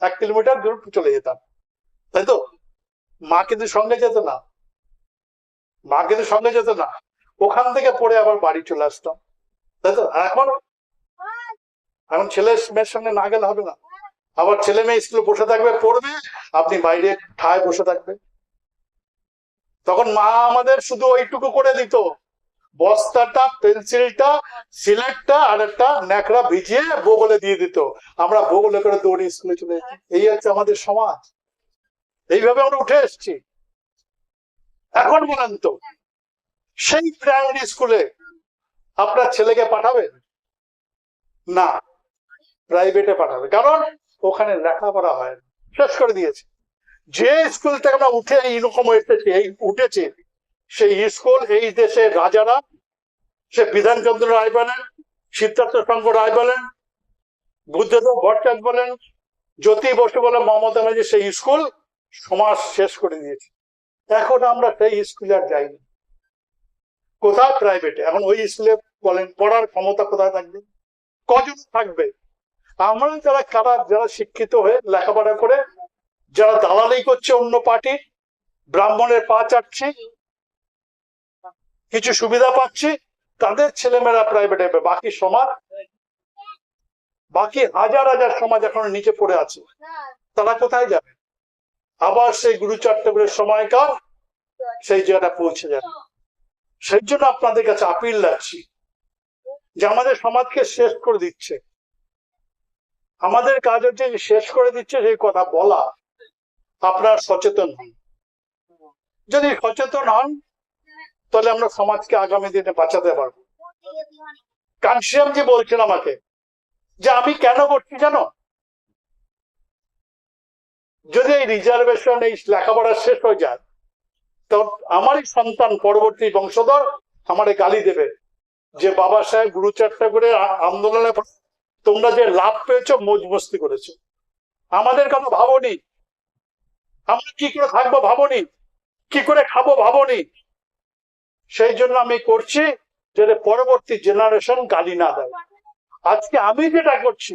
1 কিলোমিটার দূর চলে যেতাম, তাই তো? মা কিন্তু সঙ্গে যেত না, মা কিন্তু সঙ্গে যেত না, ওখান থেকে পড়ে আবার বাড়ি চলে আসতাম, তাই তো? এখন ছেলে মেয়ের সঙ্গে না গেলে হবে না। আবার ছেলে মেয়ে স্কুলে বসে থাকবে, পড়বে, আপনি বাইরে ঠায় বসে থাকবে। তখন মা আমাদের শুধু ওইটুকু করে দিত, বস্তাটা, পেন্সিলটা, সিলেটটা আর একটা ন্যাকড়া ভিজিয়ে বগলে দিয়ে দিত, আমরা বগলে করে দৌড়ে স্কুলে চলে যেতাম। এই হচ্ছে আমাদের সমাজ, এইভাবে আমরা উঠে এসছি। এখন বলেন তো, সেই প্রাইমারি স্কুলে আপনার ছেলেকে পাঠাবেন না, প্রাইভেটে পাঠাবে, কারণ ওখানে লেখাপড়া হয় না, শেষ করে দিয়েছে। যে স্কুল থেকে আমরা উঠে এইরকম উঠেছি, সেই স্কুল এই দেশের রাজারা, সে বিধানচন্দ্র রায় বলেন, সিদ্ধার্থ শঙ্কর রায় বলেন, বুদ্ধদেব ভট্টাচার্য বলেন, জ্যোতি বসু বলেন, মমতা ব্যানার্জি, সেই স্কুল সমাজ শেষ করে দিয়েছে। এখন আমরা সেই স্কুলে আর যাইনি, কোথায়? প্রাইভেটে। এখন ওই স্কুলে বলেন পড়ার ক্ষমতা কোথায় থাকবে, কজন থাকবে? আমরা যারা শিক্ষিত হয়ে লেখাপড়া করে যারা দালালি করছে অন্য পার্টি, ব্রাহ্মণের পা চাটছি, কিছু সুবিধা পাচ্ছি, তাদের ছেলেমেয়েরা প্রাইভেটে, বাকি সমাজ, বাকি হাজার হাজার সমাজ এখন নিচে পড়ে আছে, তারা কোথায় যাবে? আবার সেই গুরুচার ঠাকুরের সময়কার সেই জায়গাটা পৌঁছে যাবে। সেই জন্য আপনাদের কাছে আপিল রাখছি, যে আমাদের সমাজকে শেষ করে দিচ্ছে, আমাদের কাজ হচ্ছে শেষ করে দিচ্ছে সেই কথা বলা। আপনারা সচেতন হন, যদি সচেতন হন তাহলে আমরা সমাজকে আগামী দিনে বাঁচাতে পারবো। কাঞ্চিরামজি বলছেন আমাকে যে আমি কেন করছি জানো, যদি এই রিজার্ভেশন, এই লেখাপড়া শেষ হয়ে যায়, তো আমারই সন্তান পরবর্তী বংশধর আমারে গালি দেবে যে বাবা সাহেব গুরুচার ঠাকুরের আন্দোলনে তোমরা যে লাভ পেয়েছো, মৌজ মস্তি করেছো, আমাদের কথা ভাবনি, আমরা কি করে থাকবো ভাবনি, কি করে খাবো ভাবনি। সেই জন্য আমি করছি যাতে পরবর্তী জেনারেশন গালি না দেয়। আজকে আমি যেটা করছি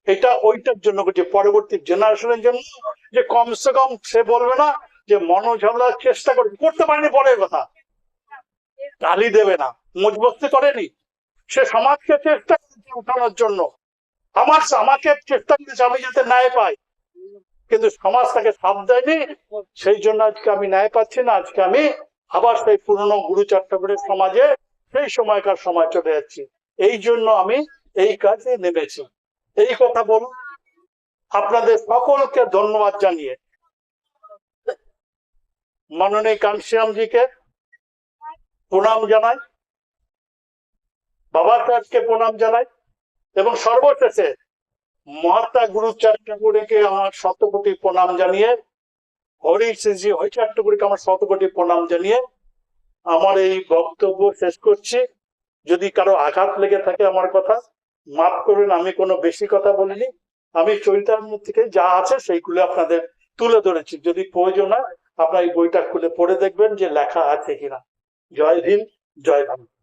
এটা ওইটার জন্য করছি, পরবর্তী জেনারেশনের জন্য, যে কমসে কম সে বলবে না যে মনোঝালার চেষ্টা করতে পারেনি, পরের কথা, গালি দেবে না, মজবস্তি করেনি, সে সমাজকে চেষ্টা করছে উঠানোর জন্য, আমাকে চেষ্টা করেছে আমি যাতে ন্যায় পাই, কিন্তু সমাজ তাকে সাথ দেয়নি। সেই জন্য আজকে আমি ন্যায় পাচ্ছি না, আজকে আমি আবার সেই পুরনো গুরুচার ঠাকুরের সমাজে, সেই সময়কার সময় চলে যাচ্ছি। এই জন্য আমি এই কাজে নেমেছি। এই কথা বলুন, আপনাদের সকলকে ধন্যবাদ জানিয়ে মাননীয় কাঞ্চিরামজিকে প্রণাম জানাই, বাবা সাহেবকে প্রণাম জানাই, এবং সর্বশেষে মহাত্মা গুরুচার ঠাকুরকে আমার 100 কোটি প্রণাম জানিয়ে, হরিশ্রী হরিচার ঠাকুরকে আমার 100 কোটি প্রণাম জানিয়ে আমার এই বক্তব্য শেষ করছি। যদি কারো আঘাত লেগে থাকে আমার কথা মাফ করবেন, আমি কোনো বেশি কথা বলিনি, আমি চরিতার থেকে যা আছে সেইগুলো আপনাদের তুলে ধরেছি। যদি প্রয়োজন হয় আপনার এই বইটা খুলে পড়ে দেখবেন যে লেখা আছে কিনা। জয় ভীম, জয় বাংলা।